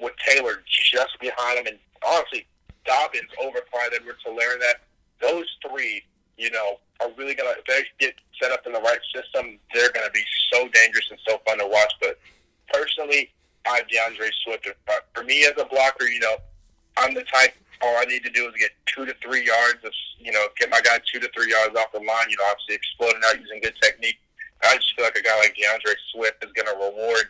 with Taylor just behind him, and honestly, Dobbins over Clyde Edwards-Helaire, that those three, are really going to, if they get set up in the right system, they're going to be so dangerous and so fun to watch. But personally, I have DeAndre Swift. For me as a blocker, I'm the type, all I need to do is get 2 to 3 yards of, get my guy 2 to 3 yards off the line, obviously exploding out using good technique. I just feel like a guy like DeAndre Swift is going to reward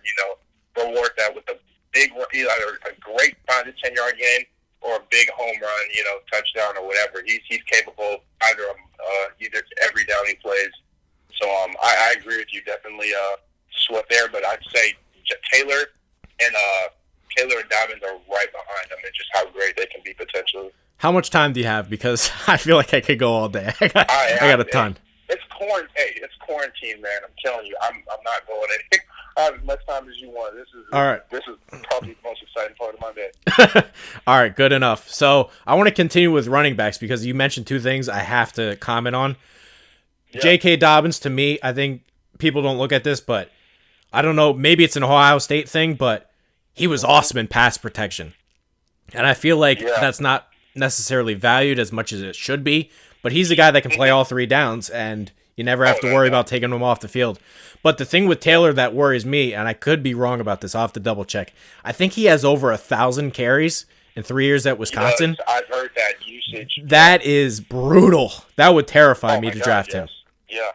that with either a great 5 to 10 yard game or a big home run, touchdown or whatever. He's capable of either every down he plays. So I agree with you, definitely Swift there, but I'd say Taylor and Dobbins are right behind them, and just how great they can be potentially. How much time do you have? Because I feel like I could go all day. I got a ton. It's quarantine, man. I'm telling you, I'm not going anywhere. I have as much time as you want. All right. This is probably the most exciting part of my day. All right, good enough. So I want to continue with running backs because you mentioned two things I have to comment on. Yeah. J.K. Dobbins, to me, I think people don't look at this, but I don't know, maybe it's an Ohio State thing, but he was awesome in pass protection. And I feel like that's not necessarily valued as much as it should be, but he's a guy that can play all three downs, and you never have to worry about taking him off the field. But the thing with Taylor that worries me, and I could be wrong about this, I'll have to double check, I think he has over 1,000 carries in 3 years at Wisconsin. I've heard that usage. That is brutal. That would terrify me to draft him. Yeah.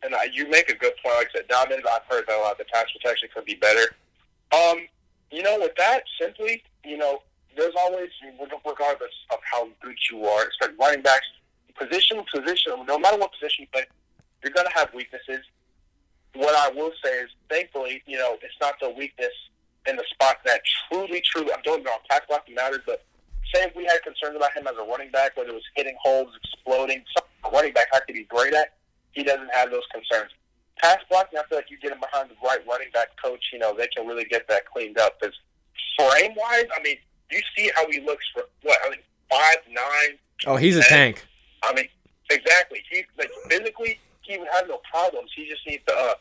And you make a good point. Like I said, Dobbins, I've heard that a lot. The pass protection could be better. With that, simply, there's always, regardless of how good you are, especially running backs, position, no matter what position you play, you're going to have weaknesses. What I will say is, thankfully, it's not the weakness in the spot that truly, I'm doing it on pass blocking matters, but say if we had concerns about him as a running back, whether it was hitting holes, exploding, something a running back has to be great at, he doesn't have those concerns. Pass blocking, I feel like you get him behind the right running back coach, they can really get that cleaned up. Because frame-wise, you see how he looks for, 5'9". Oh, he's a tank. Exactly. He's physically, he would have no problems. He just needs to,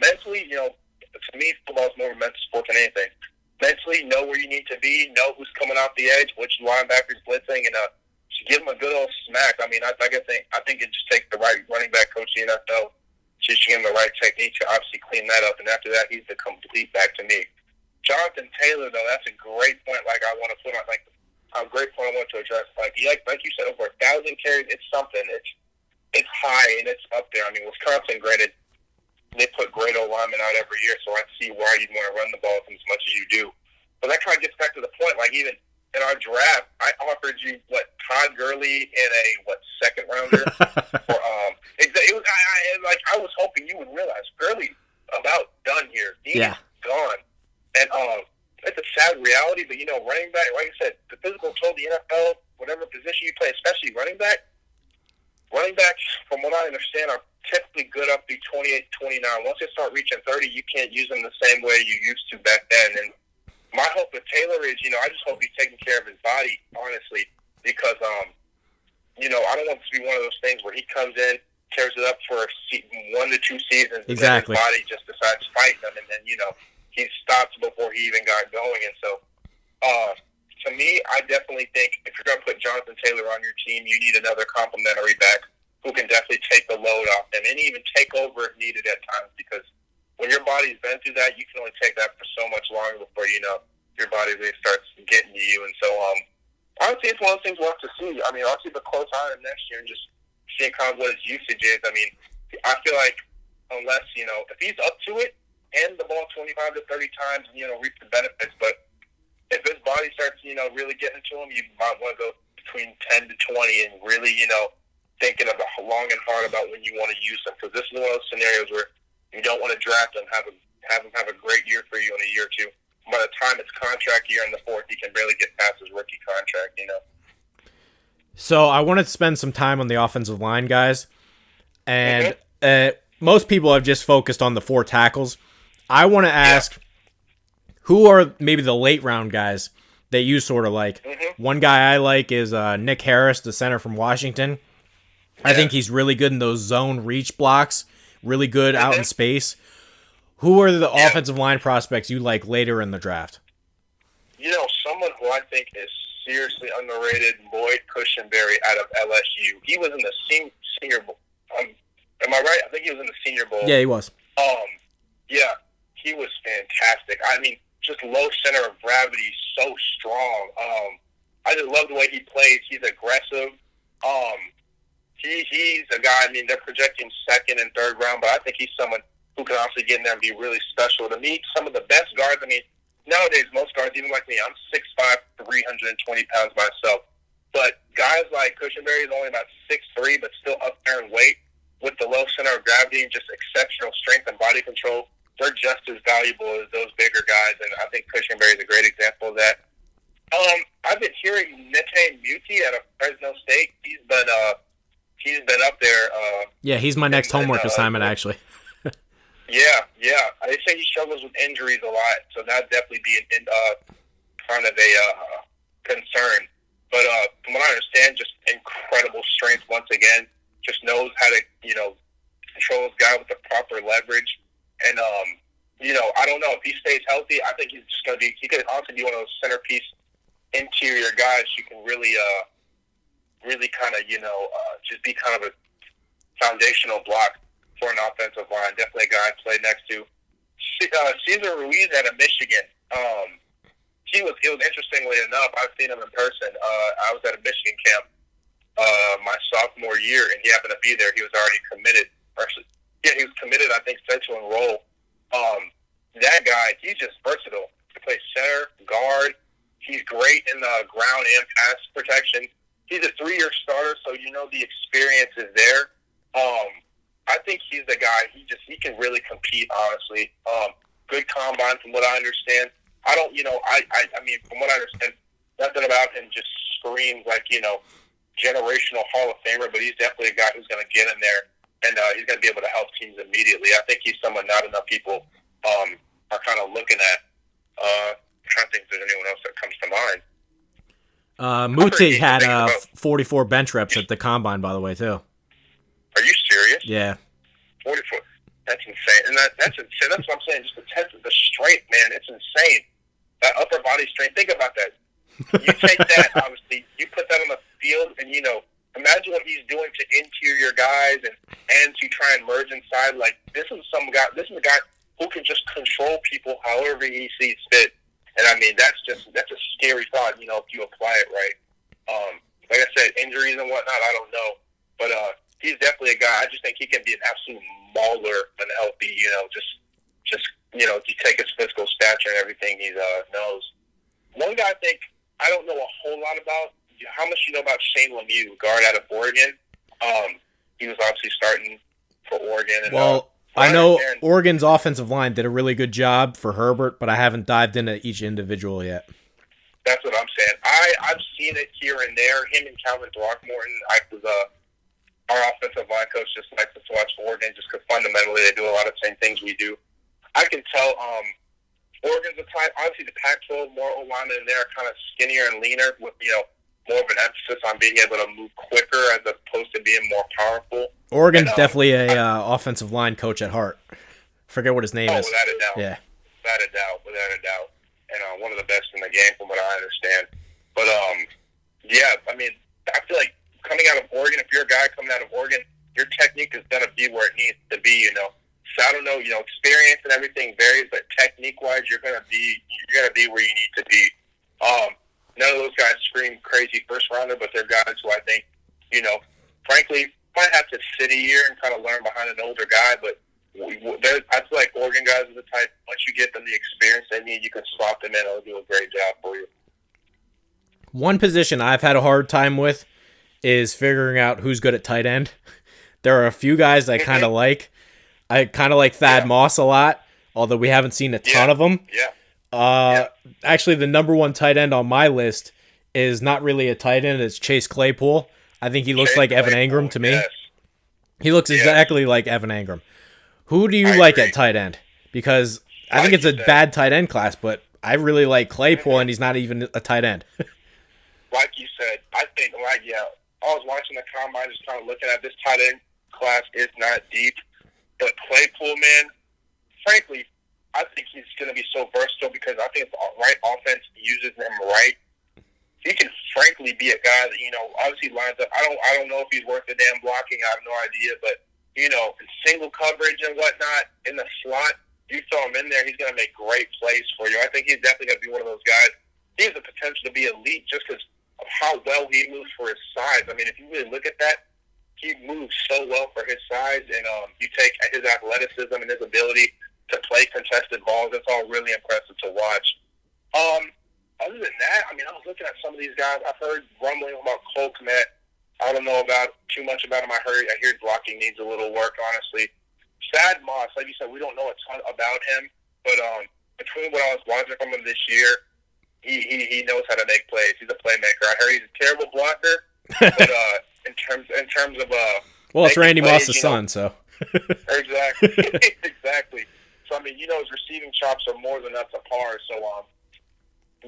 mentally, to me, football is more of a mental sport than anything. Mentally, know where you need to be, know who's coming off the edge, which linebacker's blitzing, and give him a good old smack. I think it just takes the right running back coach in the NFL to give him the right technique to obviously clean that up, and after that, he's the complete back to me. Jonathan Taylor, though, that's a great point. I want to put on a great point I want to address. Like you said, over 1,000 carries, it's something. It's high and it's up there. Wisconsin, granted, they put great old linemen out every year, so I see why you'd want to run the ball as much as you do. But that kind of gets back to the point. Even in our draft, I offered you Todd Gurley in a second rounder. For I was hoping you would realize Gurley about done here. He's gone, and it's a sad reality. But running back, like I said, the physical toll the NFL, whatever position you play, especially running backs, from what I understand, are typically good up to 28, 29. Once they start reaching 30, you can't use them the same way you used to back then. And my hope with Taylor is, I just hope he's taking care of his body, honestly, because, I don't want it to be one of those things where he comes in, tears it up for 1 to 2 seasons, exactly, and then his body just decides to fight them, and then, he stops before he even got going. And so, to me, I definitely think if you're going to put Jonathan Taylor on your team, you need another complimentary back who can definitely take the load off them and even take over if needed at times, because when your body's been through that, you can only take that for so much longer before, your body really starts getting to you. And so, honestly, it's one of those things we'll have to see. I'll keep a close eye on him next year and just see kind of what his usage is. I feel like unless, if he's up to it, hand the ball 25 to 30 times and, reap the benefits. But if his body starts, really getting to him, you might want to go between 10 to 20 and really, thinking about long and hard about when you want to use them. Because this is one of those scenarios where you don't want to draft him, have him have a great year for you in a year or two. By the time it's contract year in the fourth, he can barely get past his rookie contract, So I want to spend some time on the offensive line, guys. And most people have just focused on the 4 tackles. I want to ask, who are maybe the late round guys that you sort of like? One guy I like is Nick Harris, the center from Washington. I think he's really good in those zone reach blocks, really good out in space. Who are the offensive line prospects you like later in the draft? Someone who I think is seriously underrated, Lloyd Cushenberry out of LSU. He was in the senior bowl. Am I right? I think he was in the Senior Bowl. Yeah, he was. He was fantastic. Just low center of gravity, so strong. I just love the way he plays. He's aggressive. He's a guy, they're projecting second and third round, but I think he's someone who can also get in there and be really special. To me, some of the best guards, nowadays, most guards, even like me, I'm 6'5", 320 pounds myself. But guys like Cushenberry is only about 6'3", but still up there in weight with the low center of gravity and just exceptional strength and body control. They're just as valuable as those bigger guys, and I think Cushenberry is a great example of that. I've been hearing Nete Muti out of Fresno State. He's been up there. He's my next homework assignment, actually. They say he struggles with injuries a lot, so that'd definitely be kind of a concern. But from what I understand, just incredible strength once again. Just knows how to, control his guy with the proper leverage. And, I don't know. If he stays healthy, I think he's just going to be – he could also be one of those centerpiece interior guys who can really kind of, just be kind of a foundational block for an offensive line. Definitely a guy I played next to. Cesar Ruiz out of Michigan. It was interestingly enough, I've seen him in person. I was at a Michigan camp my sophomore year, and he happened to be there. He was already committed. He was committed, I think, set to enroll. That guy, he's just versatile. He plays center, guard. He's great in the ground and pass protection. He's a 3-year starter, so the experience is there. I think he's the guy. He can really compete, honestly. Good combine, from what I understand. From what I understand, nothing about him just screams like, generational Hall of Famer, but he's definitely a guy who's going to get in there, and he's going to be able to help teams immediately. I think he's someone not enough people are kind of looking at. I'm trying to think if there's anyone else that comes to mind. Muti had 44 bench reps at the combine, by the way, too. Are you serious? Yeah. 44. That's insane. And that's insane. That's what I'm saying. Just the strength, man. It's insane. That upper body strength. Think about that. You take that, obviously, you put that on the field, and, imagine what he's doing to interior guys and to try and merge inside. Like, this is a guy who can just control people however he sees fit. And, I mean, that's a scary thought, if you apply it right. Like I said, injuries and whatnot, I don't know. But he's definitely a guy. I just think he can be an absolute mauler when healthy, if you take his physical stature and everything he knows. One guy I don't know a whole lot about. How much you know about Shane Lemieux, guard out of Oregon? He was obviously starting for Oregon. And, I know Oregon's offensive line did a really good job for Herbert, but I haven't dived into each individual yet. That's what I'm saying. I've seen it here and there. Him and Calvin Throckmorton, our offensive line coach just likes to watch Oregon just because fundamentally they do a lot of the same things we do. I can tell Oregon's the type, obviously the Pac-12, more O-linemen in there are kind of skinnier and leaner with, more of an emphasis on being able to move quicker as opposed to being more powerful. Oregon's definitely a offensive line coach at heart. Forget what his name is. Without a doubt. Yeah. Without a doubt. And one of the best in the game from what I understand. But, I mean, I feel like coming out of Oregon, if you're a guy coming out of Oregon, your technique is going to be where it needs to be, So I don't know, experience and everything varies, but technique-wise, you're going to be where you need to be. None of those guys scream crazy first-rounder, but they're guys who I think, frankly, might have to sit a year and kind of learn behind an older guy, but I feel like Oregon guys are the type, once you get them the experience they need, you can swap them in and they'll do a great job for you. One position I've had a hard time with is figuring out who's good at tight end. There are a few guys I kind of like. I kind of like Thad Moss a lot, although we haven't seen a ton of them. Actually, the number one tight end on my list is not really a tight end. It's Chase Claypool. I think he looks like Evan Engram to me. Yes. He looks exactly like Evan Engram. Who do you like at tight end? Because I think it's a bad tight end class, but I really like Claypool, and he's not even a tight end. Like you said, I think, I was watching the combine, just kind of looking at this tight end class is not deep. But Claypool, man, frankly, I think he's going to be so versatile because I think if the right offense uses him right, he can frankly be a guy that, obviously lines up. I don't know if he's worth the damn blocking. I have no idea. But, in single coverage and whatnot, in the slot, you throw him in there, he's going to make great plays for you. I think he's definitely going to be one of those guys. He has the potential to be elite just because of how well he moves for his size. I mean, if you really look at that, he moves so well for his size, and you take his athleticism and his ability to play contested balls. It's all really impressive to watch. Other than that, I mean, I was looking at some of these guys. I've heard rumbling about Cole Kmet. I don't know too much about him. I hear blocking needs a little work, honestly. Thad Moss, like you said, we don't know a ton about him, but between what I was watching from him this year, he knows how to make plays. He's a playmaker. I heard he's a terrible blocker, but in terms of it's Randy Moss's son, so exactly. Exactly. So I mean, his receiving chops are more than up to par. So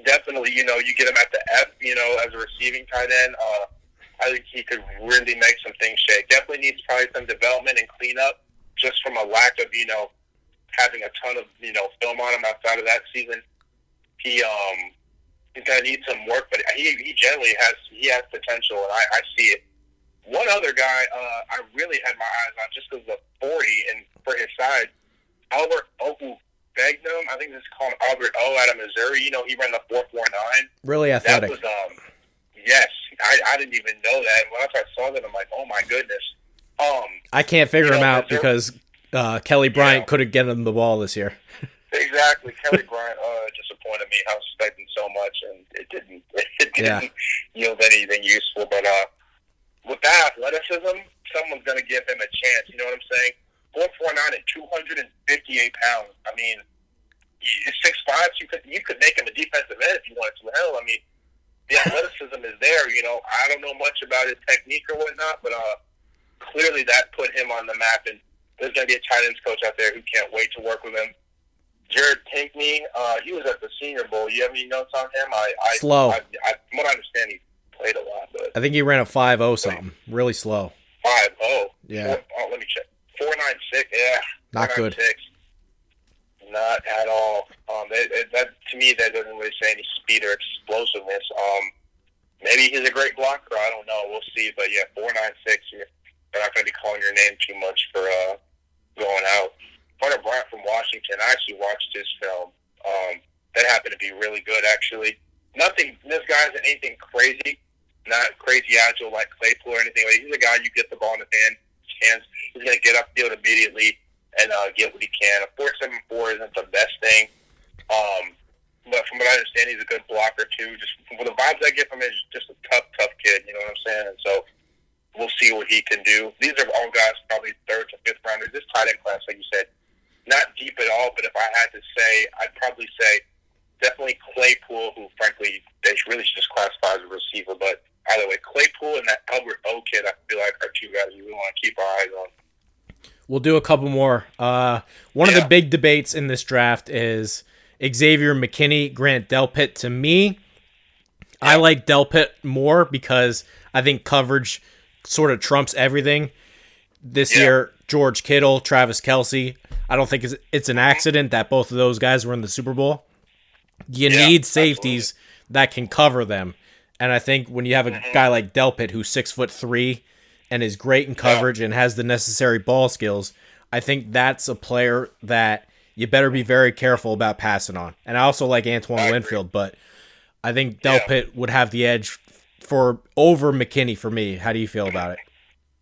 definitely, you get him at the F, as a receiving tight end. I think he could really make some things shake. Definitely needs probably some development and cleanup, just from a lack of having a ton of film on him outside of that season. He's gonna need some work, but he generally has potential, and I see it. One other guy I really had my eyes on just because of the 40 and for his size, Albert Oku-Begnum. I think this is called Albert O out of Missouri. He ran the 4.49. Really athletic. That was yes. I didn't even know that. And once I saw that, I'm like, oh my goodness. I can't figure him out because Kelly Bryant couldn't get him the ball this year. Exactly. Kelly Bryant disappointed me. I was expecting so much, and it didn't yield anything useful. But with that athleticism, someone's going to give him a chance. You know what I'm saying? 4.49 and 258 pounds. I mean, 6'5", you could make him a defensive end if you wanted to. Hell, I mean, the athleticism is there. I don't know much about his technique or whatnot, but clearly that put him on the map. And there's going to be a tight ends coach out there who can't wait to work with him. Jared Pinkney, he was at the Senior Bowl. You have any notes on him? Slow. From what I understand, he played a lot, but I think he ran a 5.0 something. Really slow. 5.0. Yeah. Let me check. 4.96. Yeah. Not good. Not at all. That to me, that doesn't really say any speed or explosiveness. Maybe he's a great blocker. I don't know. We'll see. But yeah, 4.96. They're not going to be calling your name too much for going out. Hunter Bryant from Washington. I actually watched his film. That happened to be really good, actually. Nothing. This guy isn't anything crazy. Not crazy agile like Claypool or anything. He's a guy you get the ball in his hands. He's going to get upfield immediately and get what he can. A 4.74 isn't the best thing. But from what I understand, he's a good blocker, too. Just the vibes I get from him is just a tough kid, you know what I'm saying? And so we'll see what he can do. These are all guys probably third to fifth rounders. This tight end class, like you said, not deep at all, but if I had to say, I'd probably say definitely Claypool, who frankly they really should just classify as a receiver. But either way, Claypool and that Albert O kid, I feel like are two guys we really want to keep our eyes on. We'll do a couple more. One of the big debates in this draft is Xavier McKinney, Grant Delpit. To me, I like Delpit more because I think coverage sort of trumps everything. This year, George Kittle, Travis Kelce. I don't think it's an accident that both of those guys were in the Super Bowl. You need safeties that can cover them. And I think when you have a guy like Delpit who's 6'3" and is great in coverage and has the necessary ball skills, I think that's a player that you better be very careful about passing on. And I also like Antoine Winfield, but I think Delpit would have the edge over McKinney for me. How do you feel about it?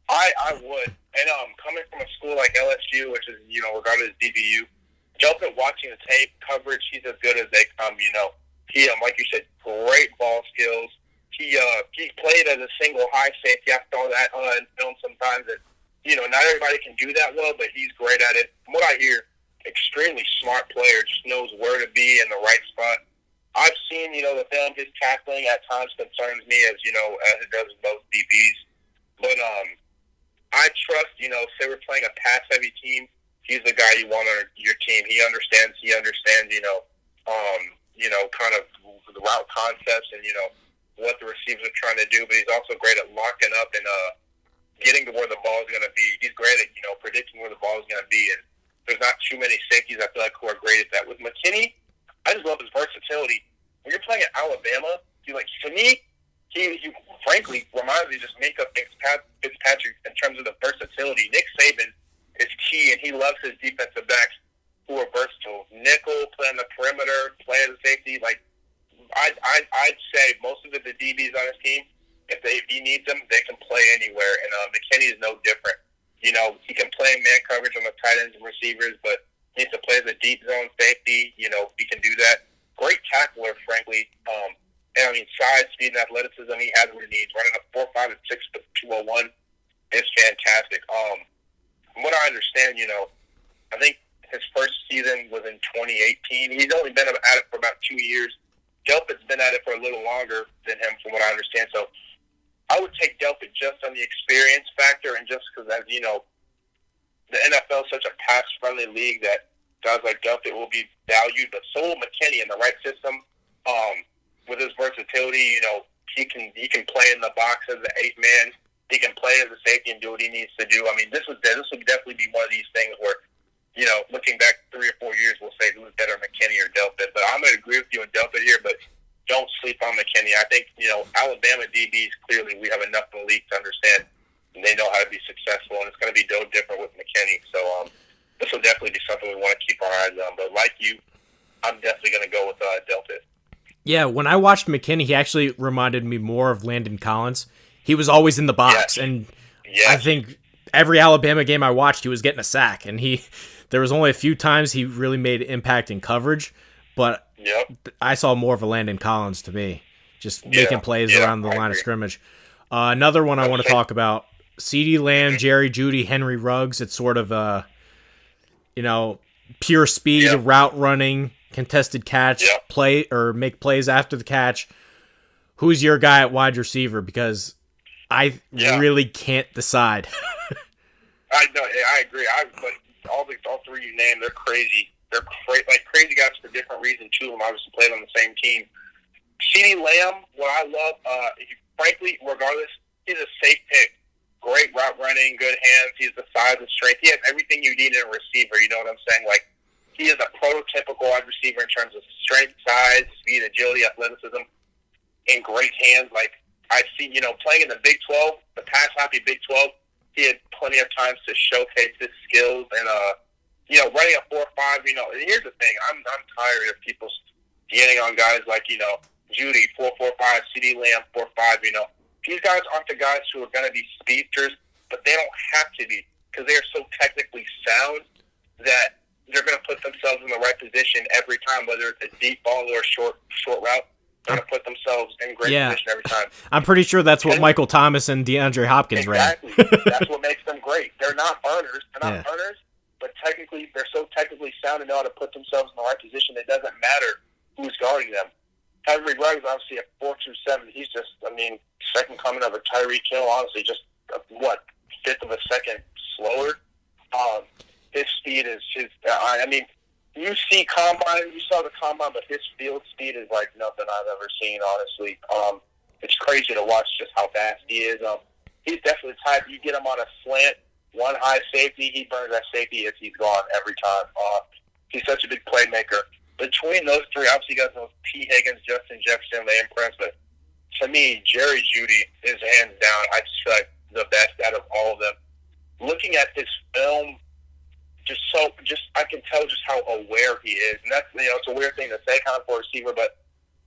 I would. And coming from a school like LSU, which is, regarded as DBU, Delpit watching the tape, coverage, he's as good as they come, He, like you said, great ball skills. He played as a single high safety. I saw that in film sometimes. And, not everybody can do that well, but he's great at it. From what I hear, extremely smart player, just knows where to be in the right spot. I've seen, the film, his tackling at times concerns me as it does with most DBs. But I trust, say we're playing a pass-heavy team, he's the guy you want on your team. He understands, kind of the route concepts and, what the receivers are trying to do. But he's also great at locking up and getting to where the ball is going to be. He's great at, predicting where the ball is going to be. And there's not too many safeties I feel like who are great at that. With McKinney, I just love his versatility. When you're playing at Alabama, to me, he frankly reminds me of just Minka Fitzpatrick in terms of the versatility. Nick Saban is key, and he loves his defensive backs who are versatile. Nickel, play on the perimeter, play as a safety. Like I'd say most of the DBs on his team, if he needs them, they can play anywhere. And McKinney is no different. He can play man coverage on the tight ends and receivers, but he needs to play as a deep zone safety. He can do that. Great tackler, frankly. And size, speed, and athleticism, he has what he needs. Running a 4.5 and 6 to 201 is fantastic. From what I understand, I think his first season was in 2018. He's only been at it for about 2 years. Delpit's been at it for a little longer than him, from what I understand. So I would take Delpit just on the experience factor, and just because, as you know, the NFL is such a pass-friendly league that guys like Delpit will be valued, but so will McKinney in the right system. With his versatility, he can play in the box as the eighth man. He can play as a safety and do what he needs to do. I mean, this would definitely be one of these things where, looking back 3 or 4 years, we'll say who's better, McKinney or Delpit. But I'm going to agree with you on Delpit here, but don't sleep on McKinney. I think, Alabama DBs, clearly we have enough in the league to understand, and they know how to be successful, and it's going to be no different with McKinney. So this will definitely be something we want to keep our eyes on. But like you, I'm definitely going to go with Delpit. Yeah, when I watched McKinney, he actually reminded me more of Landon Collins. He was always in the box, and I think every Alabama game I watched, he was getting a sack, and there was only a few times he really made impact in coverage, but I saw more of a Landon Collins to me, just making plays around the line of scrimmage. Another one I want to talk about, CeeDee Lamb, Jerry Jeudy, Henry Ruggs. It's sort of pure speed, route running, contested catch, play or make plays after the catch. who's your guy at wide receiver? Because I Yeah. really can't decide. I know. I agree. But all three you named, they're crazy. They're crazy guys for different reasons. Two of them obviously played on the same team. CeeDee Lamb, what I love, frankly, regardless, he's a safe pick. Great route running, good hands. He's the size and strength. He has everything you need in a receiver. You know what I'm saying? Like, he is a prototypical wide receiver in terms of strength, size, speed, agility, athleticism, and great hands. Like, I see, playing in the Big 12, the pass happy Big 12, he had plenty of times to showcase his skills and, running a 4.5. And here's the thing: I'm tired of people getting on guys like Judy 4.45, CeeDee Lamb 4.5. These guys aren't the guys who are going to be speedsters, but they don't have to be because they are so technically sound that they're going to put themselves in the right position every time, whether it's a deep ball or a short route. They're going to put themselves in great position every time. I'm pretty sure that's what Michael Thomas and DeAndre Hopkins ran. Exactly. That's what makes them great. They're not burners. But technically, they're so technically sound and know how to put themselves in the right position. It doesn't matter who's guarding them. Henry Ruggs, obviously, at 4.27, he's just, second coming of a Tyreek Hill, honestly, just, fifth of a second slower. His speed is just, you saw the combine, but his field speed is like nothing I've ever seen, honestly. It's crazy to watch just how fast he is. He's definitely the type, you get him on a slant, one high safety, he burns that safety if he's gone every time. He's such a big playmaker. Between those three, obviously you got those T. Higgins, Justin Jefferson, they impress, but to me, Jerry Jeudy is hands down, I just feel like the best out of all of them. Looking at his film, I can tell just how aware he is, and that's it's a weird thing to say kind of for a receiver, but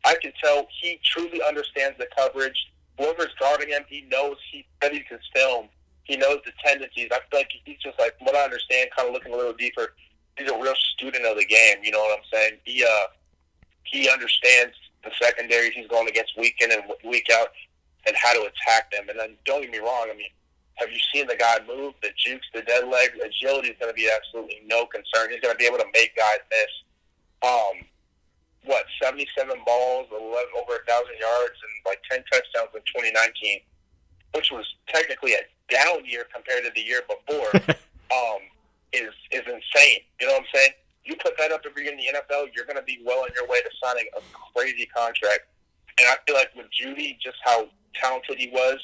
I can tell he truly understands the coverage. Whoever's guarding him, he knows, he studies his film. He knows the tendencies. I feel like he's just like, what I understand, kind of looking a little deeper, he's a real student of the game. You know what I'm saying? He understands the secondaries he's going against week in and week out and how to attack them. And then don't get me wrong, have you seen the guy move? The jukes, the dead legs, agility is going to be absolutely no concern. He's going to be able to make guys miss. 77 balls, over 1,000 yards, and like 10 touchdowns in 2019, which was technically a down year compared to the year before, is insane. You know what I'm saying? You put that up every year in the NFL, you're going to be well on your way to signing a crazy contract. And I feel like with Jeudy, just how talented he was,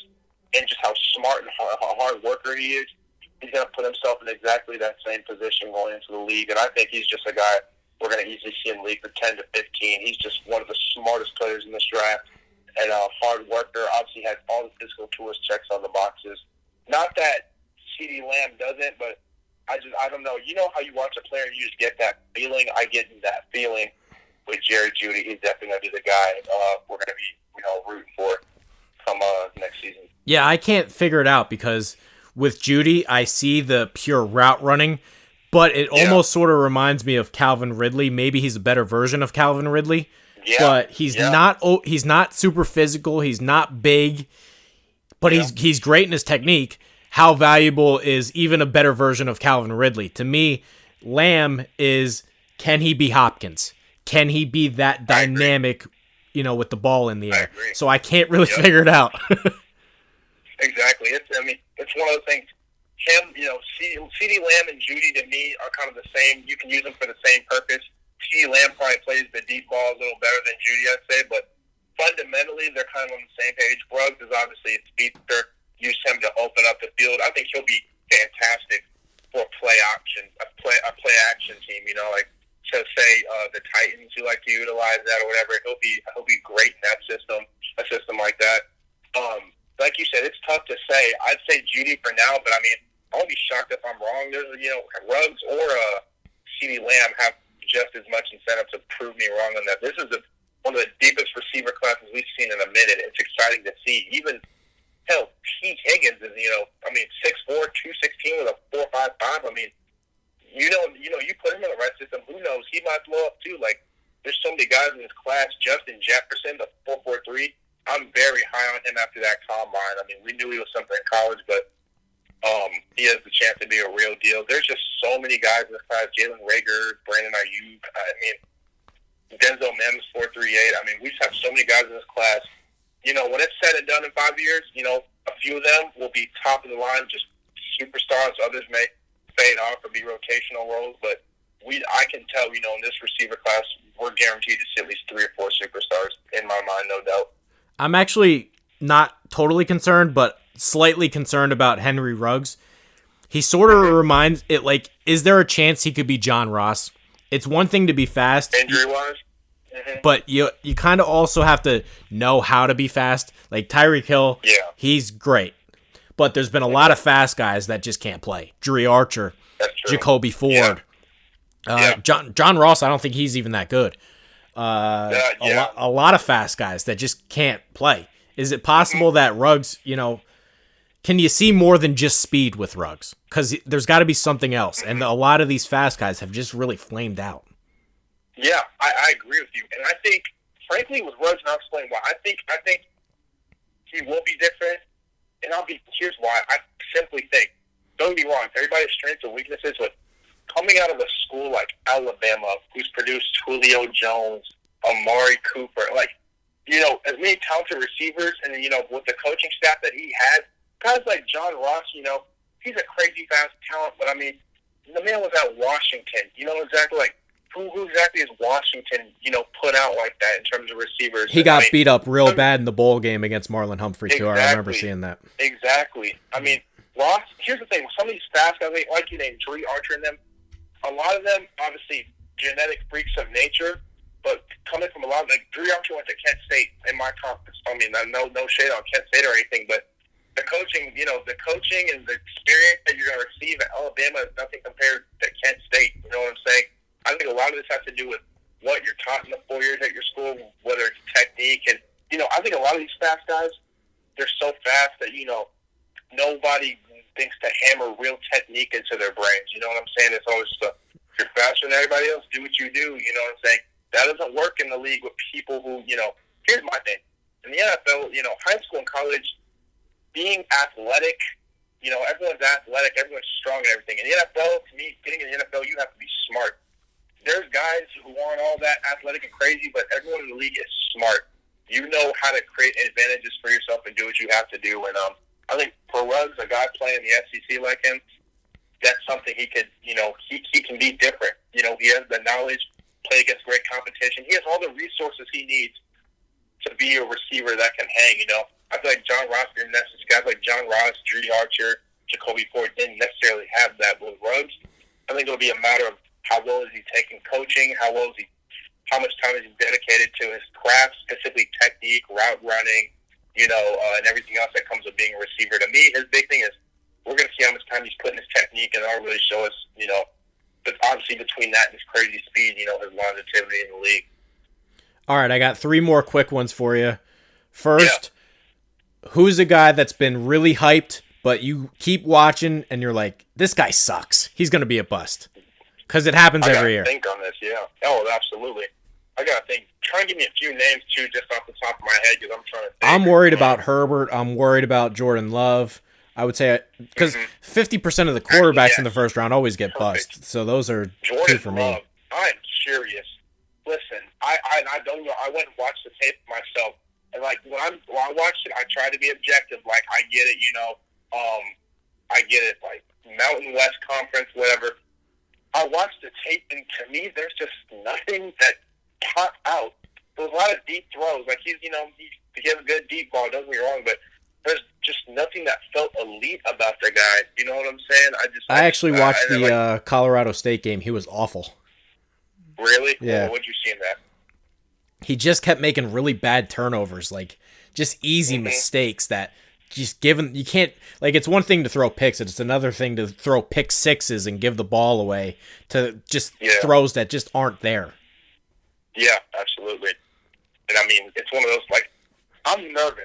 and just how smart and hard worker he is, he's going to put himself in exactly that same position going into the league. And I think he's just a guy we're going to easily see in the league for 10 to 15. He's just one of the smartest players in this draft and a hard worker. Obviously has all the physical tools, checks on the boxes. Not that CeeDee Lamb doesn't, but I don't know. You know how you watch a player and you just get that feeling? I get that feeling with Jerry Jeudy. He's definitely going to be the guy we're going to be rooting for come next season. Yeah, I can't figure it out because with Jeudy, I see the pure route running, but it almost sort of reminds me of Calvin Ridley. Maybe he's a better version of Calvin Ridley, but he's not super physical. He's not big, but he's great in his technique. How valuable is even a better version of Calvin Ridley? To me, Lamb is, can he be Hopkins? Can he be that dynamic, with the ball in the air? So I can't really figure it out. Exactly. It's one of those things. Him, CeeDee Lamb and Jeudy to me are kind of the same. You can use them for the same purpose. CeeDee Lamb probably plays the deep ball a little better than Jeudy, I'd say, but fundamentally they're kind of on the same page. Ruggs is obviously a speedster. Use him to open up the field. I think he'll be fantastic for a play action team. Like to say the Titans who like to utilize that or whatever. He'll be great in that system. A system like that. Like you said, it's tough to say. I'd say Jeudy for now, but I won't be shocked if I'm wrong. There's Ruggs or CeeDee Lamb have just as much incentive to prove me wrong on that. This is one of the deepest receiver classes we've seen in a minute. It's exciting to see. Even hell, T. Higgins is 6'4", 216 with a 4.55. You put him in the right system. Who knows? He might blow up too. Like there's so many guys in this class. Justin Jefferson, the 4.43. I'm very high on him after that combine. We knew he was something in college, but he has the chance to be a real deal. There's just so many guys in this class. Jalen Reagor, Brandon Ayuk. Denzel Mims, 4.38. We just have so many guys in this class. when it's said and done in 5 years, a few of them will be top of the line, just superstars. Others may fade off or be rotational roles, but I can tell, in this receiver class, we're guaranteed to see at least 3 or 4 superstars in my mind, no doubt. I'm actually not totally concerned, but slightly concerned about Henry Ruggs. He sort of reminds it like, is there a chance he could be John Ross? It's one thing to be fast, injury-wise, but you kind of also have to know how to be fast. Like Tyreek Hill, he's great, but there's been a lot of fast guys that just can't play. Dre Archer, Jacoby Ford, John Ross. I don't think he's even that good. A lot of fast guys that just can't play. Is it possible that Ruggs, can you see more than just speed with Ruggs? Because there's got to be something else, and a lot of these fast guys have just really flamed out. Yeah, I agree with you, and I think, frankly, with Ruggs, and I'll explain why. I think he will be different, and here's why. I simply think, don't get me wrong, everybody's strengths and weaknesses, but coming out of a school like Alabama, who's produced Julio Jones, Amari Cooper, as many talented receivers, and with the coaching staff that he had, guys like John Ross, he's a crazy fast talent, but the man was at Washington. Exactly who exactly is Washington, put out like that in terms of receivers? He got beat up real bad in the bowl game against Marlon Humphrey, too. I remember seeing that. Exactly. Ross, here's the thing. Some of these fast guys, like you named Dre Archer and them, a lot of them, obviously, genetic freaks of nature, but coming from a lot of, Dre Archer went to Kent State in my conference. No shade on Kent State or anything, but the coaching, the coaching and the experience that you're going to receive at Alabama is nothing compared to Kent State. You know what I'm saying? I think a lot of this has to do with what you're taught in the 4 years at your school, whether it's technique. And, I think a lot of these fast guys, they're so fast that, nobody thinks to hammer real technique into their brains. You know what I'm saying? It's always you're faster than everybody else. Do what you do. You know what I'm saying? That doesn't work in the league with people who, here's my thing. In the NFL, high school and college, being athletic, everyone's athletic, everyone's strong and everything. In the NFL, to me, getting in the NFL, you have to be smart. There's guys who aren't all that athletic and crazy, but everyone in the league is smart. You know how to create advantages for yourself and do what you have to do. And I think for Ruggs, a guy playing the SEC like him, that's something he could, he can be different. He has the knowledge, play against great competition. He has all the resources he needs to be a receiver that can hang. I feel like John Ross didn't necessarily, guys like John Ross, Dre Archer, Jacoby Ford didn't necessarily have that with Ruggs. I think it'll be a matter of how well is he taking coaching, how much time is he dedicated to his craft, specifically technique, route running, and everything else that comes with being a receiver. To me, his big thing is we're going to see how much time he's putting his technique, and that'll really show us, but obviously between that and his crazy speed, his longevity in the league. All right, I got 3 more quick ones for you. First, who's a guy that's been really hyped, but you keep watching and you're like, this guy sucks. He's going to be a bust. Because it happens every year. I got to think on this, yeah. Oh, absolutely. I got to think. Try and give me a few names, too, just off the top of my head, because I'm trying to think. I'm worried about Herbert. I'm worried about Jordan Love. I would say, because 50% of the quarterbacks in the first round always get bust. So those are Jordan 2 for me. Love, I'm serious. Listen, I don't know. I went and watched the tape myself. And, when I watched it, I tried to be objective. I get it, I get it, Mountain West Conference, whatever. I watched the tape, and to me, there's just nothing that popped out. There was a lot of deep throws. He has a good deep ball, don't get me wrong, but there's just nothing that felt elite about the guy. You know what I'm saying? I actually watched the Colorado State game. He was awful. Really? Yeah. Well, what'd you see in that? He just kept making really bad turnovers, just easy mistakes that just given you can't it's one thing to throw picks, it's another thing to throw pick sixes and give the ball away to just throws that just aren't there. Yeah, absolutely. And it's one of those I'm nervous.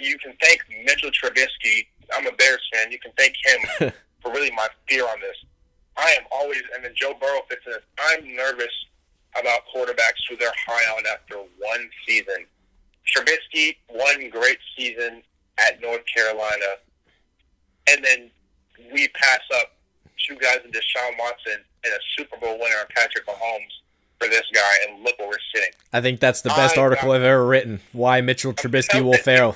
You can thank Mitchell Trubisky. I'm a Bears fan. You can thank him for really my fear on this. I am always, and then Joe Burrow fits in this. I'm nervous about quarterbacks who they're high on after one season. Trubisky, one great season at North Carolina, and then we pass up 2 guys in Deshaun Watson and a Super Bowl winner, Patrick Mahomes, for this guy, and look where we're sitting. I think that's the best article I've ever written. Why Mitchell Trubisky will fail.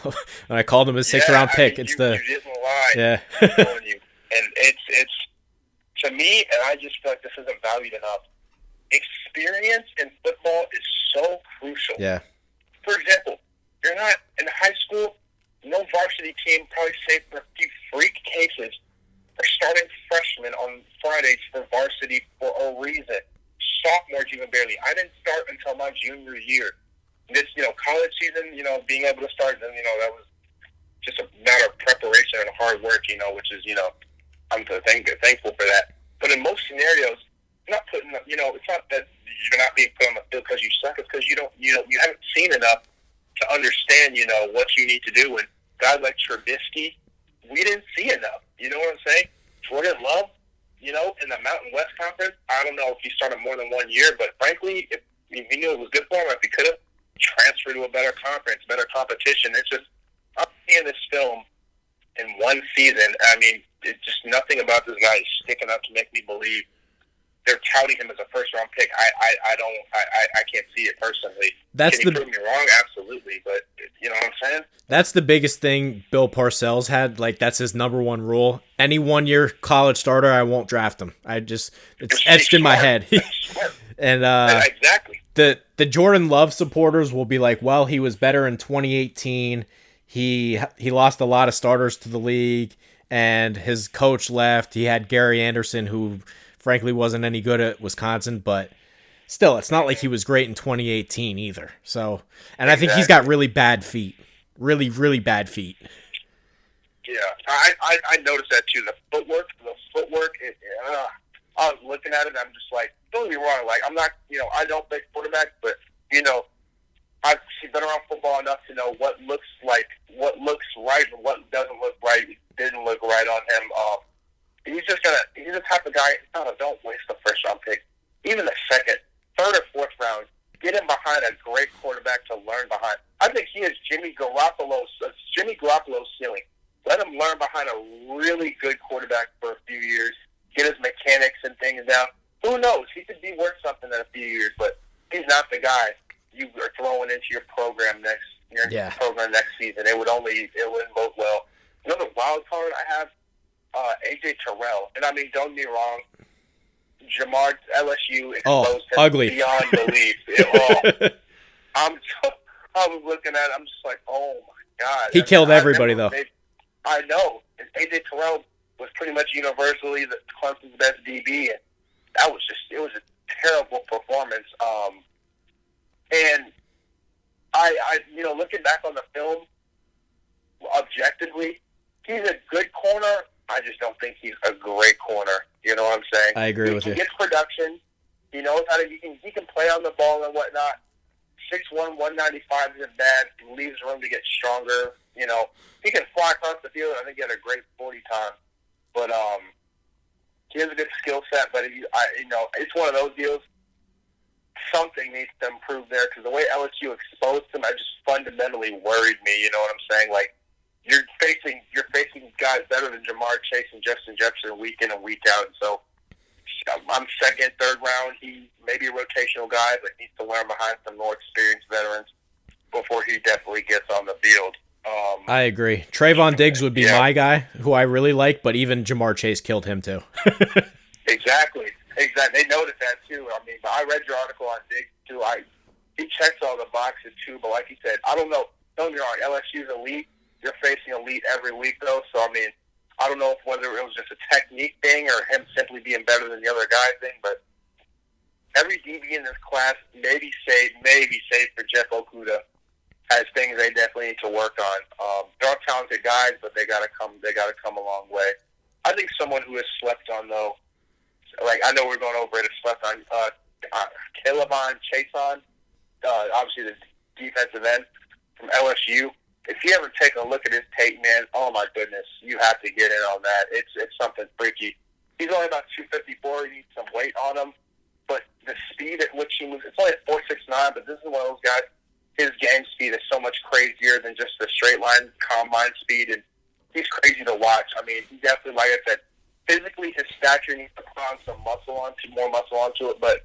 When I called him a 6th-round pick, you didn't lie. Yeah. I'm telling you, and it's to me, and I just feel like this isn't valued enough. Experience in football is so crucial. Yeah. For example, you're not in high school. No varsity team, probably save for a few freak cases, are starting freshmen on Fridays for varsity for a reason. Sophomores even barely. I didn't start until my junior year. This, college season, being able to start, then, that was just a matter of preparation and hard work, which is, I'm thankful for that. But in most scenarios, not putting, it's not that you're not being put on the field because you suck. It's because you haven't seen enough to understand, what you need to do. And guys like Trubisky, we didn't see enough. You know what I'm saying? Jordan Love, in the Mountain West Conference, I don't know if he started more than 1 year, but frankly, if he knew it was good for him, if he could have transferred to a better conference, better competition, it's just, I'm seeing this film in one season. I mean, it's just nothing about this guy is sticking up to make me believe they're touting him as a first-round pick. I can't see it personally. Can he prove me wrong? Absolutely, but you know what I'm saying? That's the biggest thing Bill Parcells had. Like, that's his number one rule. Any 1-year college starter, I won't draft him. It's etched in my head. And exactly. The Jordan Love supporters will be like, well, he was better in 2018. He lost a lot of starters to the league, and his coach left. He had Gary Anderson, who frankly wasn't any good at Wisconsin, but still, it's not like he was great in 2018 either. So, and I think he's got really bad feet. Really, really bad feet. Yeah, I noticed that too. The footwork, I was looking at it, and I'm just like, don't get me wrong, like, I'm not, I don't play quarterback, but, I've been around football enough to know what looks right and what doesn't look right, didn't look right on him. He's the type of guy, don't waste the first round pick. Even the second, third, or fourth round, get him behind a great quarterback to learn behind. I think he is Jimmy Garoppolo's ceiling. Let him learn behind a really good quarterback for a few years, get his mechanics and things down. Who knows? He could be worth something in a few years, but he's not the guy you are throwing into your program next season. It wouldn't bode well. Another wild card I have, AJ Terrell. And I mean, don't get me wrong, Jamar LSU exposed him ugly. Beyond belief. I was looking at it, I'm just like, oh my God. He killed everybody though. I know. And AJ Terrell was pretty much universally the Clemson's best DB, and it was a terrible performance. And I looking back on the film, objectively, he's a good corner. I just don't think he's a great corner. You know what I'm saying? I agree with you. He gets production. He knows how to. He can play on the ball and whatnot. 6'1", 195 isn't bad. He leaves room to get stronger. He can fly across the field. I think he had a great 40 time. But he has a good skill set. But it's one of those deals. Something needs to improve there because the way LSU exposed him, I just fundamentally worried me. You know what I'm saying? Like, you're facing guys better than Jamar Chase and Justin Jefferson week in and week out. And so I'm second, third round. He may be a rotational guy, but needs to learn behind some more experienced veterans before he definitely gets on the field. I agree. Trayvon Diggs would be my guy, who I really like, but even Jamar Chase killed him too. Exactly. They noticed that too. I mean, but I read your article on Diggs too. He checks all the boxes too, but like you said, I don't know. Don't get me wrong, LSU's elite. You're facing elite every week though, so I mean, I don't know whether it was just a technique thing or him simply being better than the other guy thing, but every DB in this class, maybe save for Jeff Okuda, has things they definitely need to work on. They're all talented guys, but they gotta come a long way. I think someone who is slept on though, like I know we're going over it, is slept on Calebon Chason, obviously the defensive end from LSU. If you ever take a look at his tape, man, oh my goodness, you have to get in on that. It's something freaky. He's only about 254. He needs some weight on him, but the speed at which he moves, it's only at 4.69, but this is one of those guys, his game speed is so much crazier than just the straight line combine speed, and he's crazy to watch. I mean, he definitely, like I said, physically his stature needs to put on more muscle onto it, but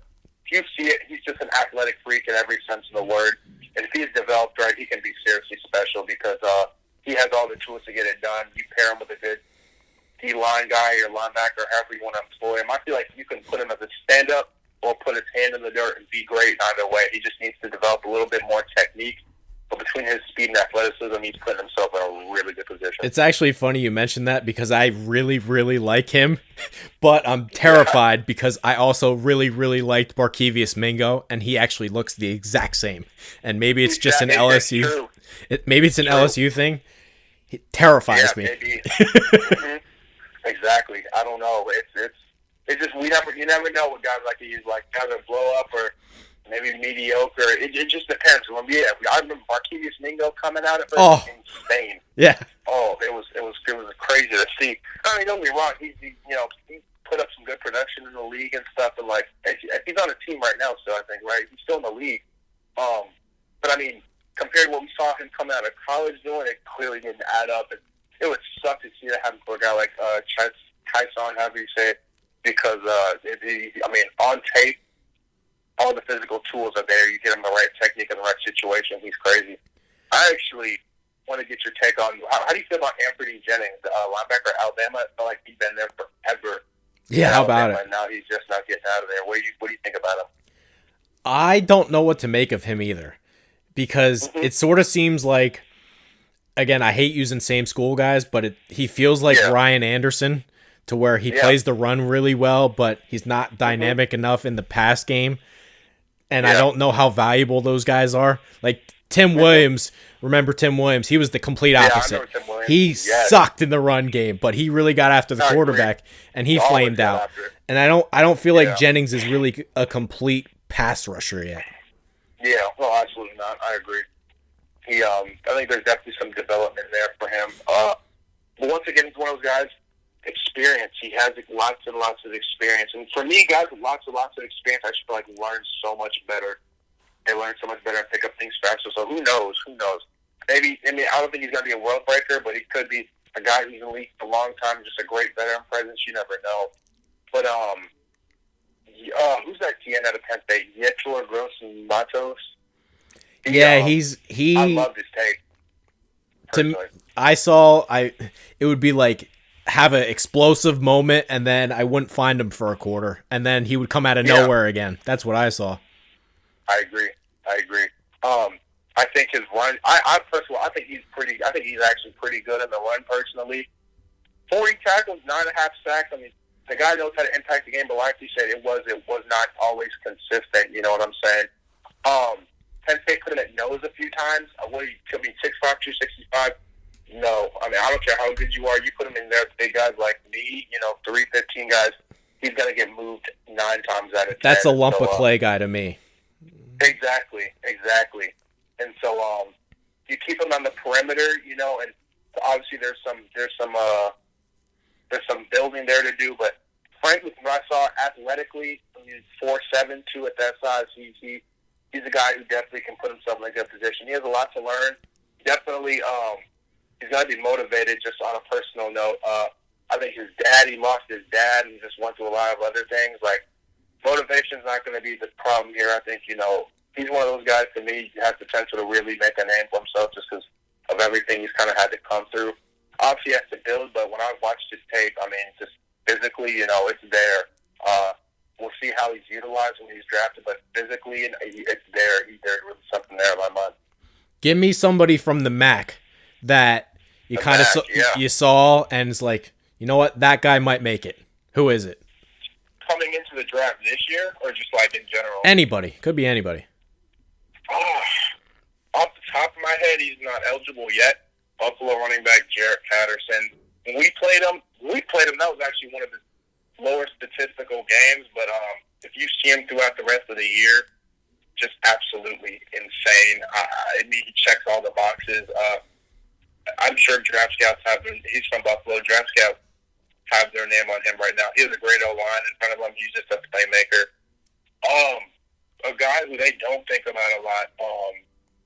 you see it, he's just an athletic freak in every sense of the word. And if he's developed right, he can be seriously special because he has all the tools to get it done. You pair him with a good D-line guy or linebacker, however you want to employ him. I feel like you can put him as a stand-up or put his hand in the dirt and be great either way. He just needs to develop a little bit more technique. But between his speed and athleticism, he's putting himself in a really good position. It's actually funny you mentioned that because I really, really like him, but I'm terrified because I also really, really liked Barkevious Mingo, and he actually looks the exact same. And maybe it's just an LSU. Maybe it's an LSU thing. It terrifies me. Maybe. Mm-hmm. Exactly. I don't know. It's just you never know what guys like to use, like guys that blow up or maybe mediocre. It just depends. I remember Barkevious Mingo coming out at first. Oh, insane. Yeah. Oh, it was crazy to see. I mean, don't get me wrong. He put up some good production in the league and stuff. And like, he's on a team right now, so I think right, he's still in the league. But I mean, compared to what we saw him coming out of college doing, it clearly didn't add up. And it would suck to see that happen for a guy like Tyson, however you say it, because on tape, all the physical tools are there. You get him the right technique in the right situation. He's crazy. I actually want to get your take on how do you feel about Anthony Jennings, linebacker at Alabama? I feel like he's been there forever. Yeah, how about it? And now he's just not getting out of there. What do you think about him? I don't know what to make of him either, because it sort of seems like, again, I hate using same school guys, but he feels like Ryan Anderson, to where he plays the run really well, but he's not dynamic enough in the pass game. And I don't know how valuable those guys are. Like Tim Williams, remember Tim Williams? He was the complete opposite. He sucked in the run game, but he really got after the quarterback, and he flamed out. And I don't feel like Jennings is really a complete pass rusher yet. Yeah, well, absolutely not. I agree. I think there's definitely some development there for him. But once again, he's one of those guys. Experience. He has lots and lots of experience. And for me, guys with lots and lots of experience, I just feel like learn so much better. They learn so much better and pick up things faster. So who knows? Maybe, I don't think he's going to be a world breaker, but he could be a guy who's in the league for a long time, just a great veteran presence. You never know. But, who's that TN out of Penn State? Yetur Gross-Matos? I love his take. It would be like, have an explosive moment, and then I wouldn't find him for a quarter, and then he would come out of nowhere again. That's what I saw. I agree. I think his run. I think he's actually pretty good in the run personally. 40 tackles, 9.5 sacks. I mean, the guy knows how to impact the game, but like you said, it was not always consistent. You know what I'm saying? Penn State put him at nose a few times. What could be 6'5", 265. No, I mean, I don't care how good you are. You put him in there, big guys like me, 315 guys, he's going to get moved 9 times out of 10. That's a lump of clay guy to me. Exactly. And so you keep him on the perimeter, and obviously there's some building there to do. But frankly, from what I saw athletically, he's 4'7", 2 at that size. He's a guy who definitely can put himself in a good position. He has a lot to learn. Definitely. He's got to be motivated just on a personal note. I think he lost his dad and just went through a lot of other things. Like, motivation's not going to be the problem here. I think, he's one of those guys, to me, has potential to really make a name for himself just because of everything he's kind of had to come through. Obviously, he has to build, but when I watched his tape, I mean, just physically, it's there. We'll see how he's utilized when he's drafted, but physically, it's there. There's really something there in my mind. Give me somebody from the MAC that you kind of you saw, and it's like, you know what, that guy might make it. Who is it? Coming into the draft this year, or just like in general? Anybody. Could be anybody. Off the top of my head, he's not eligible yet. Buffalo running back Jarrett Patterson. When we played him. That was actually one of his lower statistical games, but if you see him throughout the rest of the year, just absolutely insane. I mean, he checks all the boxes. I'm sure draft scouts he's from Buffalo. Draft scouts have their name on him right now. He has a great O-line in front of him. He's just a playmaker. A guy who they don't think about a lot,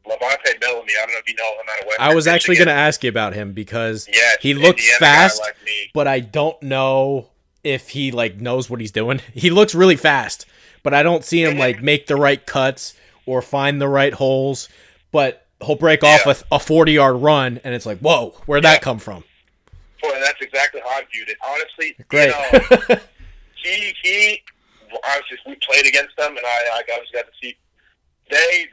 Levante Bellamy. I don't know if you know him out of West. I was actually going to ask you about him because he looks Indiana fast, like me. but I don't know if he knows what he's doing. He looks really fast, but I don't see him like make the right cuts or find the right holes. But he'll break off a 40-yard run, and it's like, whoa, where'd that come from? Well, and that's exactly how I viewed it. Honestly, great. He honestly, we played against them, and I obviously got to see. They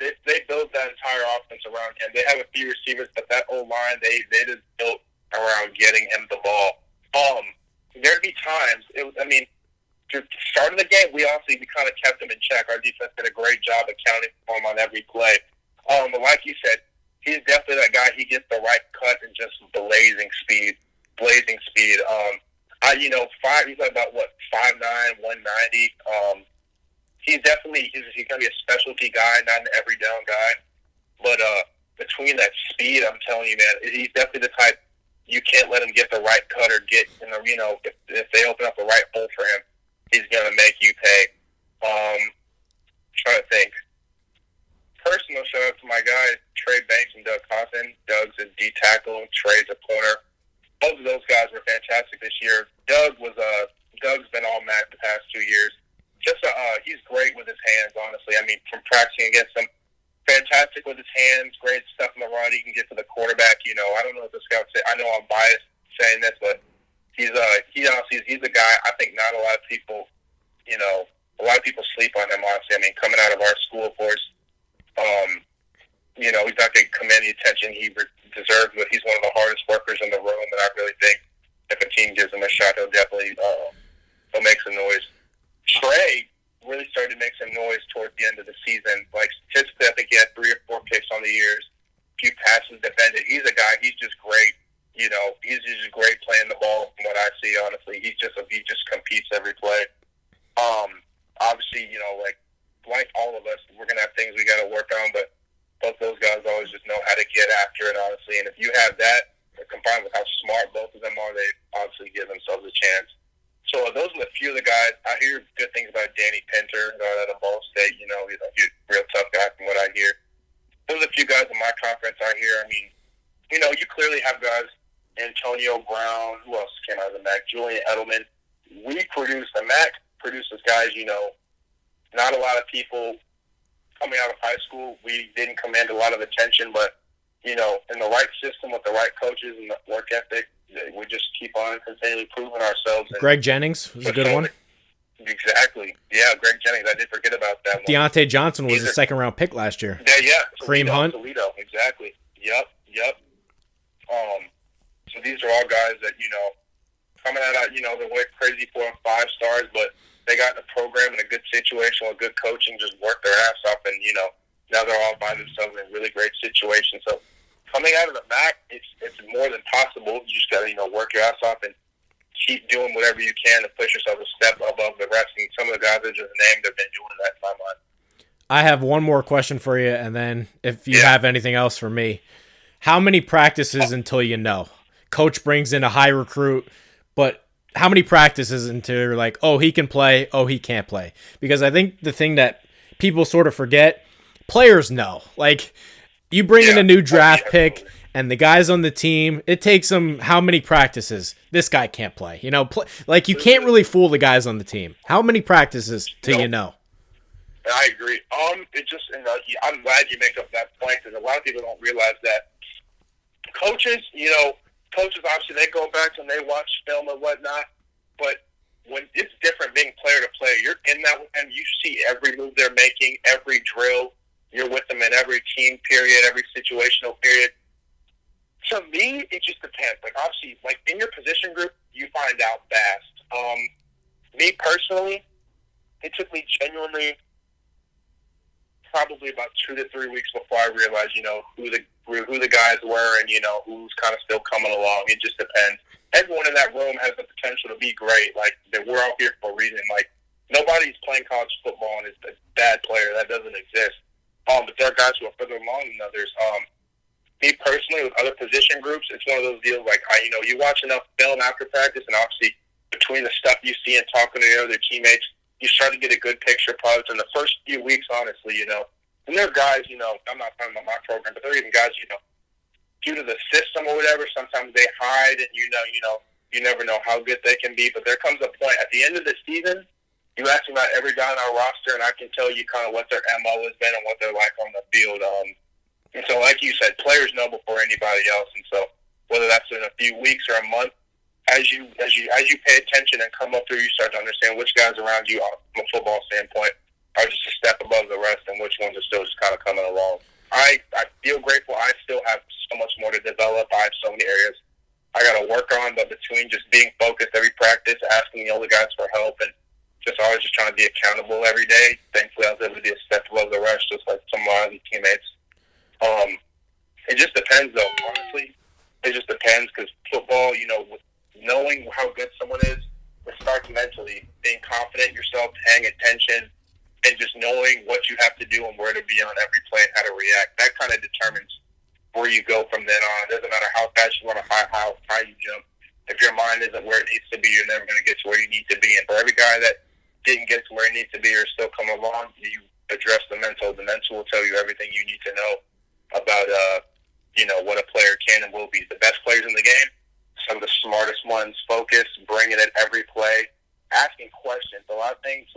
built that entire offense around him. They have a few receivers, but that O-line, they just built around getting him the ball. There'd be times, to the start of the game, we kind of kept him in check. Our defense did a great job accounting for him on every play. But like you said, he's definitely that guy. He gets the right cut and just blazing speed. He's about 5'9", 190. He's gonna be a specialty guy, not an every down guy. But between that speed, I'm telling you, man, he's definitely the type you can't let him get the right cut or get if they open up the right hole for him, he's gonna make you pay. Trying to think. Personal shout out to my guys, Trey Banks and Doug Cawthon. Doug's a D tackle, Trey's a corner. Both of those guys were fantastic this year. Doug's been all MAC the past 2 years. He's great with his hands, honestly. From practicing against him, fantastic with his hands, great stuff in the run. He can get to the quarterback. I don't know what the scouts say. I know I'm biased saying this, but he's a guy. I think not a lot of people, a lot of people sleep on him. Honestly, coming out of our school, of course, he's not getting command the attention he deserves, but he's one of the hardest workers in the room. And I really think if a team gives him a shot, he'll definitely he'll make some noise. Trey really started to make some noise towards the end of the season. Like, statistically, I think he had 3 or 4 picks on the years, a few passes defended. He's a guy, he's just great. He's just great playing the ball from what I see, honestly. He just competes every play. Obviously, like all of us, we're going to have things we got to work on, but both those guys always just know how to get after it, honestly. And if you have that, combined with how smart both of them are, they obviously give themselves a chance. So those are a few of the guys. I hear good things about Danny Pinter out of Ball State. He's a real tough guy from what I hear. Those are a few guys in my conference I hear. You clearly have guys, Antonio Brown, who else came out of the MAC? Julian Edelman. The MAC produces guys, not a lot of people coming out of high school. We didn't command a lot of attention, but, in the right system with the right coaches and the work ethic, we just keep on continually proving ourselves. Greg Jennings was a good one. Exactly. Yeah, Greg Jennings. I did forget about that one. Deontay Johnson was a second-round pick last year. Yeah. Kareem Hunt. Toledo. Exactly. Yep. So these are all guys that, coming out, they went crazy 4 and 5 stars, but they got in a program in a good situation with good coaching, just worked their ass off, and, now they're all by themselves in a really great situation. So coming out of the MAC, it's more than possible. You just got to, work your ass off and keep doing whatever you can to push yourself a step above the rest. And some of the guys that just named have been doing that in my mind. I have one more question for you, and then if you have anything else for me. How many practices until you know? Coach brings in a high recruit, but how many practices until you're like, oh, he can play, oh, he can't play? Because I think the thing that people sort of forget, players know. Like, you bring in a new draft pick, and the guys on the team, it takes them how many practices? This guy can't play. You can't really fool the guys on the team. How many practices till you know? I agree. I'm glad you make up that point, because a lot of people don't realize that coaches obviously they go back and they watch film and whatnot, but when it's different being player to player, you're in that with them, you see every move they're making, every drill, you're with them in every team period, every situational period. To me, it just depends. Like, obviously, like in your position group, you find out fast. Me personally, it took me genuinely probably about 2 to 3 weeks before I realized, who the guys were and, who's kind of still coming along. It just depends. Everyone in that room has the potential to be great. Like, we're out here for a reason. Like, nobody's playing college football and is a bad player. That doesn't exist. But there are guys who are further along than others. Me personally, with other position groups, it's one of those deals like, you watch enough film after practice, and obviously between the stuff you see and talking to your other teammates, you start to get a good picture probably in the first few weeks, honestly, And there are guys, I'm not talking about my program, but there are even guys, due to the system or whatever, sometimes they hide and, you never know how good they can be. But there comes a point at the end of the season, you ask me about every guy on our roster, and I can tell you kind of what their MO has been and what they're like on the field. And so, like you said, players know before anybody else. And so, whether that's in a few weeks or a month, as you pay attention and come up through, you start to understand which guys around you, from a football standpoint, are just a step above the rest, and which ones are still just kind of coming along. I feel grateful. I still have so much more to develop. I have so many areas I got to work on, but between just being focused every practice, asking the other guys for help, and just always just trying to be accountable every day, thankfully I was able to be a step above the rest, just like some of my other teammates. It just depends, though, honestly. It just depends, because football, with knowing how good someone is, it starts mentally, being confident in yourself, paying attention, and just knowing what you have to do and where to be on every play and how to react. That kind of determines where you go from then on. It doesn't matter how fast you want to how high you jump. If your mind isn't where it needs to be, you're never going to get to where you need to be. And for every guy that didn't get to where he needs to be or still come along, you address the mental. The mental will tell you everything you need to know about, what a player can and will be. The best players in the game, some of the smartest ones, focus, bringing it every play, asking questions. A lot of things.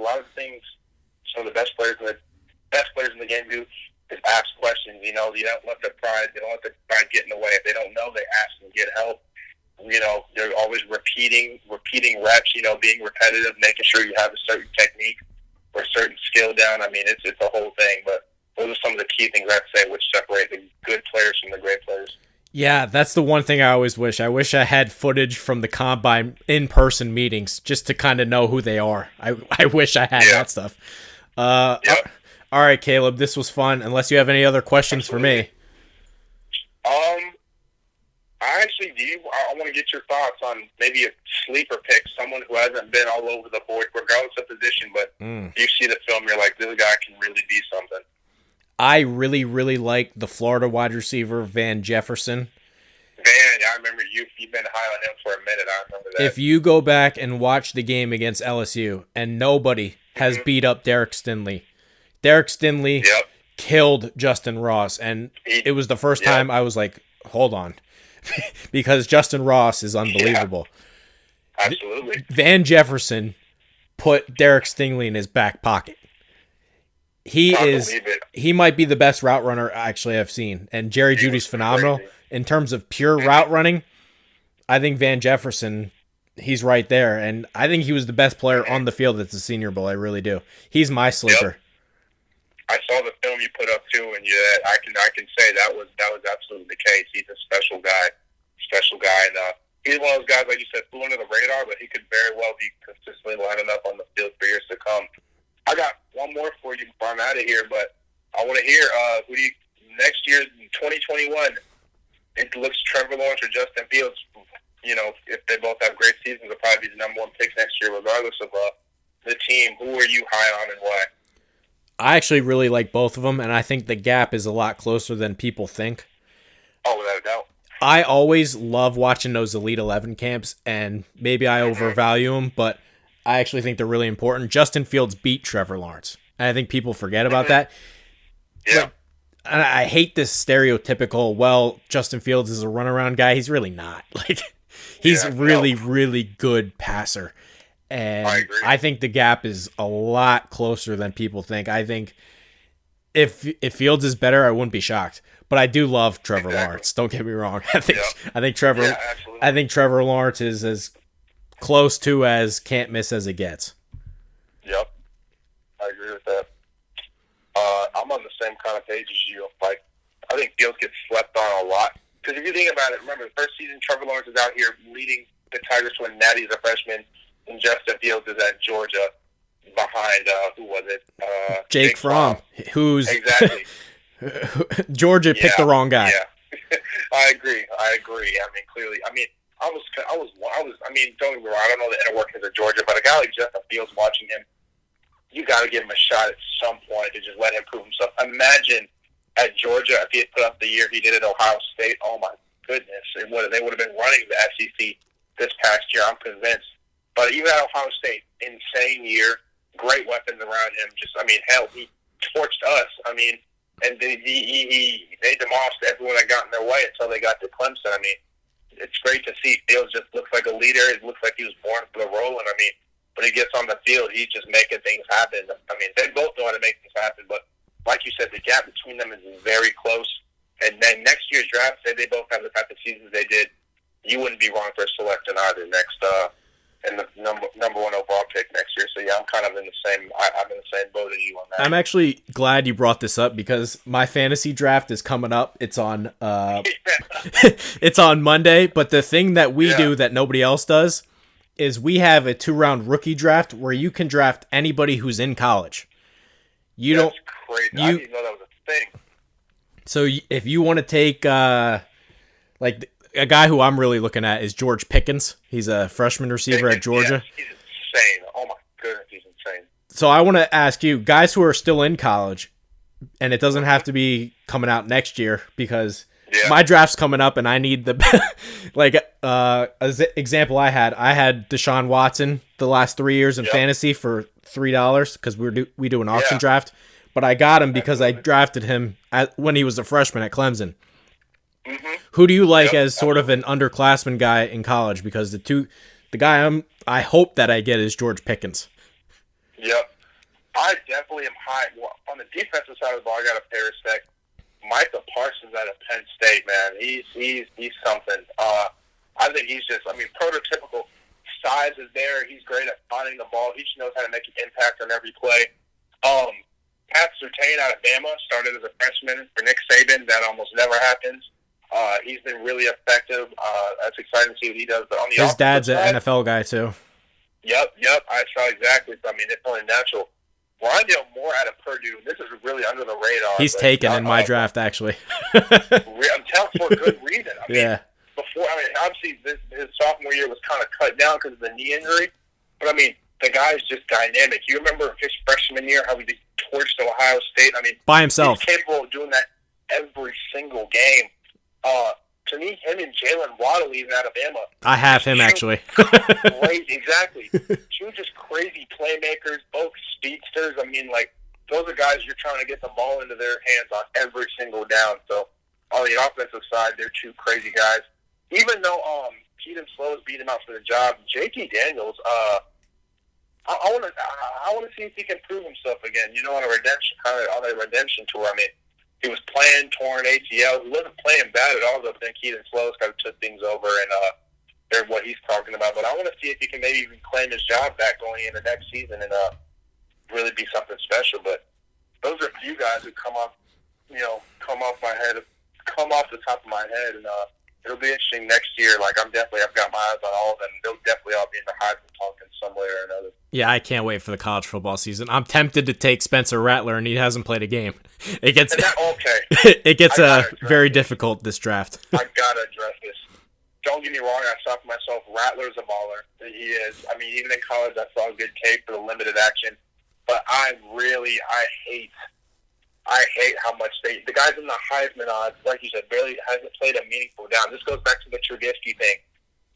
Some of the best players in the game do is ask questions. You don't let the pride. They don't let the pride get in the way. If they don't know, they ask and get help. They're always repeating reps. Being repetitive, making sure you have a certain technique or a certain skill down. I mean, it's a whole thing. But those are some of the key things I'd say which separate the good players from the great players. Yeah, that's the one thing I always wish. I wish I had footage from the combine in-person meetings just to kind of know who they are. I wish I had that stuff. Yep. All right, Caleb, this was fun. Unless you have any other questions Absolutely. for me. I actually do. I want to get your thoughts on maybe a sleeper pick, someone who hasn't been all over the board, regardless of position, but you see the film, you're like, this guy can really be something. I really, really like the Florida wide receiver, Van Jefferson. I remember you've been high on him for a minute. I remember that. If you go back and watch the game against LSU, and nobody has beat up Derek Stingley. Derek Stingley killed Justin Ross, and it was the first time I was like, hold on, because Justin Ross is unbelievable. Yeah, absolutely. Van Jefferson put Derek Stingley in his back pocket. He might be the best route runner actually I've seen, and Jerry Jeudy's phenomenal. Crazy. In terms of pure route running, I think Van Jefferson, he's right there, and I think he was the best player on the field at the Senior Bowl. I really do. He's my sleeper. Yep. I saw the film you put up too, and I can say that was absolutely the case. He's a special guy, and he's one of those guys, like you said, flew under the radar, but he could very well be consistently lining up on the field for years to come. I got one more for you before I'm out of here, but I want to hear next year, 2021. It looks Trevor Lawrence or Justin Fields. If they both have great seasons, they'll probably be the number one pick next year, regardless of the team. Who are you high on and why? I actually really like both of them, and I think the gap is a lot closer than people think. Oh, without a doubt. I always love watching those Elite 11 camps, and maybe I overvalue them, but I actually think they're really important. Justin Fields beat Trevor Lawrence, and I think people forget about that. Yeah. And I hate this stereotypical, Justin Fields is a runaround guy. He's really not. He's really good passer. And I think the gap is a lot closer than people think. I think if Fields is better, I wouldn't be shocked. But I do love Trevor Lawrence. Don't get me wrong. I think Trevor Lawrence is as close to as can't miss as it gets. Yep. I agree with that. I'm on the same kind of page as you. I think Fields gets slept on a lot. Because if you think about it, remember, the first season, Trevor Lawrence is out here leading the Tigers to win Natty as a freshman, and Justin Fields is at Georgia behind, who was it? Jake Fromm. Who's... Exactly. Georgia picked the wrong guy. Yeah. I agree. I mean, clearly. I mean, I mean, don't get me wrong, I don't know the inner workings of Georgia, but a guy like Justin Fields, watching him, you got to give him a shot at some point to just let him prove himself. Imagine at Georgia if he had put up the year he did at Ohio State. Oh my goodness, they would have been running the SEC this past year. I'm convinced. But even at Ohio State, insane year, great weapons around him. Hell, he torched us. I mean, and they demolished everyone that got in their way until they got to Clemson. I mean, it's great to see. Fields just looks like a leader. It looks like he was born for the role, and I mean, when he gets on the field, he's just making things happen. I mean, they both know how to make things happen, but like you said, the gap between them is very close. And then next year's draft, say they both have the type of seasons they did, you wouldn't be wrong for selecting either next in the number one overall pick next year. So yeah, I'm kind of in the same. I'm in the same boat as you on that. I'm actually glad you brought this up because my fantasy draft is coming up. It's on it's on Monday. But the thing that we do that nobody else does is we have a 2-round rookie draft where you can draft anybody who's in college. That's crazy. I didn't know that was a thing. So if you want to take, like a guy who I'm really looking at is George Pickens. He's a freshman receiver at Georgia. Yeah, he's insane. Oh my goodness, he's insane. So I want to ask you, guys who are still in college, and it doesn't have to be coming out next year because my draft's coming up and I need the, example I had Deshaun Watson the last 3 years in fantasy for $3 because we do an auction draft. But I got him because I drafted him when he was a freshman at Clemson. Mm-hmm. Who do you like as sort of an underclassman guy in college? Because the guy I hope that I get is George Pickens. Yep. I definitely am high. On the defensive side of the ball, I got to pay respect. Micah Parsons out of Penn State, man. He's something. I think he's just, prototypical size is there. He's great at finding the ball. He just knows how to make an impact on every play. Pat Surtain out of Bama started as a freshman for Nick Saban. That almost never happens. He's been really effective. That's exciting to see what he does. But on the his dad's side, an NFL guy too. Yep. I saw exactly. It's only natural. Rondale Moore out of Purdue. This is really under the radar. He's taken in my draft, actually. I'm telling for a good reason. Obviously, his sophomore year was kind of cut down because of the knee injury. But the guy's just dynamic. You remember his freshman year how he torched Ohio State? By himself. He's capable of doing that every single game. To me, him and Jalen Waddle, even out of Bama. I have him, actually. Crazy, exactly. Two just crazy playmakers, both speedsters. Those are guys you're trying to get the ball into their hands on every single down. So, on the offensive side, they're two crazy guys. Even though Keaton Slovis beat him out for the job, J.T. Daniels, I want to see if he can prove himself again. On a redemption tour. He was playing torn ACL. He wasn't playing bad at all. I think Keaton Slovis kind of took things over and they're what he's talking about. But I want to see if he can maybe even claim his job back going into next season and really be something special. But those are a few guys who come off the top of my head, and it'll be interesting next year. I've got my eyes on all of them. They'll definitely all be in the Heisman talk in some way or another. Yeah, I can't wait for the college football season. I'm tempted to take Spencer Rattler, and he hasn't played a game. It gets very difficult this draft. I gotta address this. Don't get me wrong. I saw for myself, Rattler's a baller. He is. Even in college, I saw a good case for the limited action. But I hate how much the guys in the Heisman odds, like you said, barely hasn't played a meaningful down. This goes back to the Trubisky thing.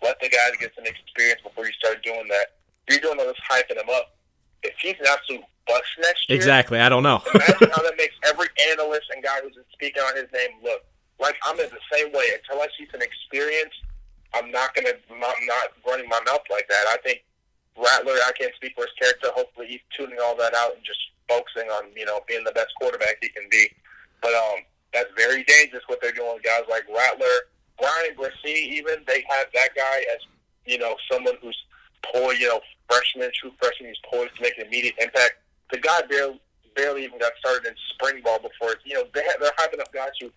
Let the guys get some experience before you start doing that. You're doing all this hyping him up. If he's an absolute bust next year, exactly, I don't know. Imagine how that makes every analyst and guy who's speaking on his name look. I'm in the same way. Until I see some experience, I'm not running my mouth like that. I think Rattler, I can't speak for his character. Hopefully he's tuning all that out and just focusing on, being the best quarterback he can be. But that's very dangerous what they're doing with guys like Rattler. Brian Brissy, even, they have that guy as, someone who's poised, true freshman, who's poised to make an immediate impact. The guy barely even got started in spring ball before. They're hyping up guys who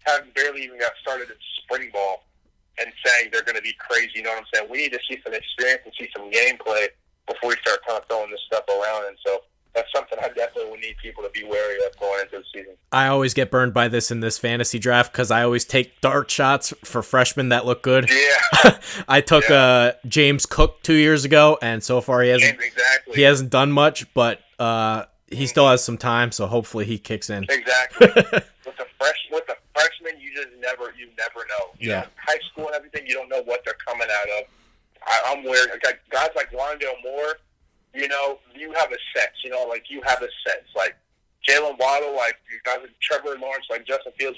haven't barely even got started in spring ball and saying they're going to be crazy. You know what I'm saying? We need to see some experience and see some gameplay before we start kind of throwing this stuff around. And so that's something I definitely would need people to be wary of going into the season. I always get burned by this in this fantasy draft because I always take dart shots for freshmen that look good. Yeah. I took James Cook 2 years ago, and so far he hasn't done much, but he still has some time, so hopefully he kicks in. Exactly. With the freshmen, you never know. High school and everything, you don't know what they're coming out of. I'm wearing guys like Rondale Moore. You have a sense. You have a sense. Like Jalen Waddle, like guys like Trevor Lawrence, like Justin Fields.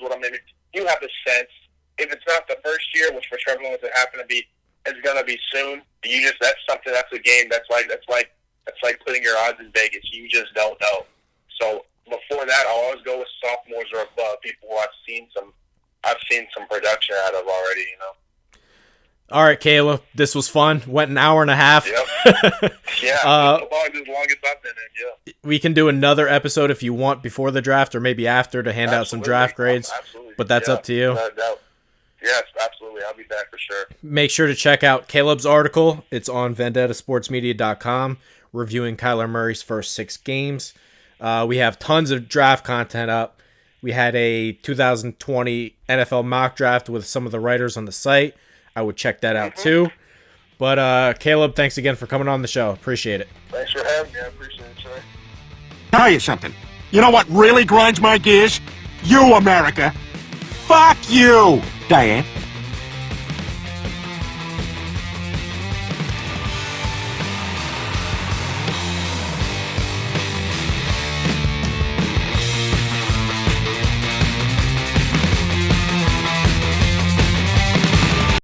You have a sense. If it's not the first year, which for Trevor Lawrence it happened to be, it's gonna be soon. That's a game. That's like It's like putting your odds in Vegas. You just don't know. So before that, I'll always go with sophomores or above, people who I've seen some production out of already, you know. All right, Caleb, this was fun. Went an hour and a half. Yep. Yeah, football is as long as I've been in, yeah. We can do another episode if you want before the draft or maybe after to hand out some draft grades. Absolutely. But that's up to you. Yes, absolutely. I'll be back for sure. Make sure to check out Caleb's article. It's on vendettasportsmedia.com, reviewing Kyler Murray's first 6 games. We have tons of draft content up. We had a 2020 NFL mock draft with some of the writers on the site. I would check that out too. But Caleb, thanks again for coming on the show. Appreciate it. Thanks for having me. I appreciate it, sir. Tell you something. You know what really grinds my gears? You, America. Fuck you, Diane.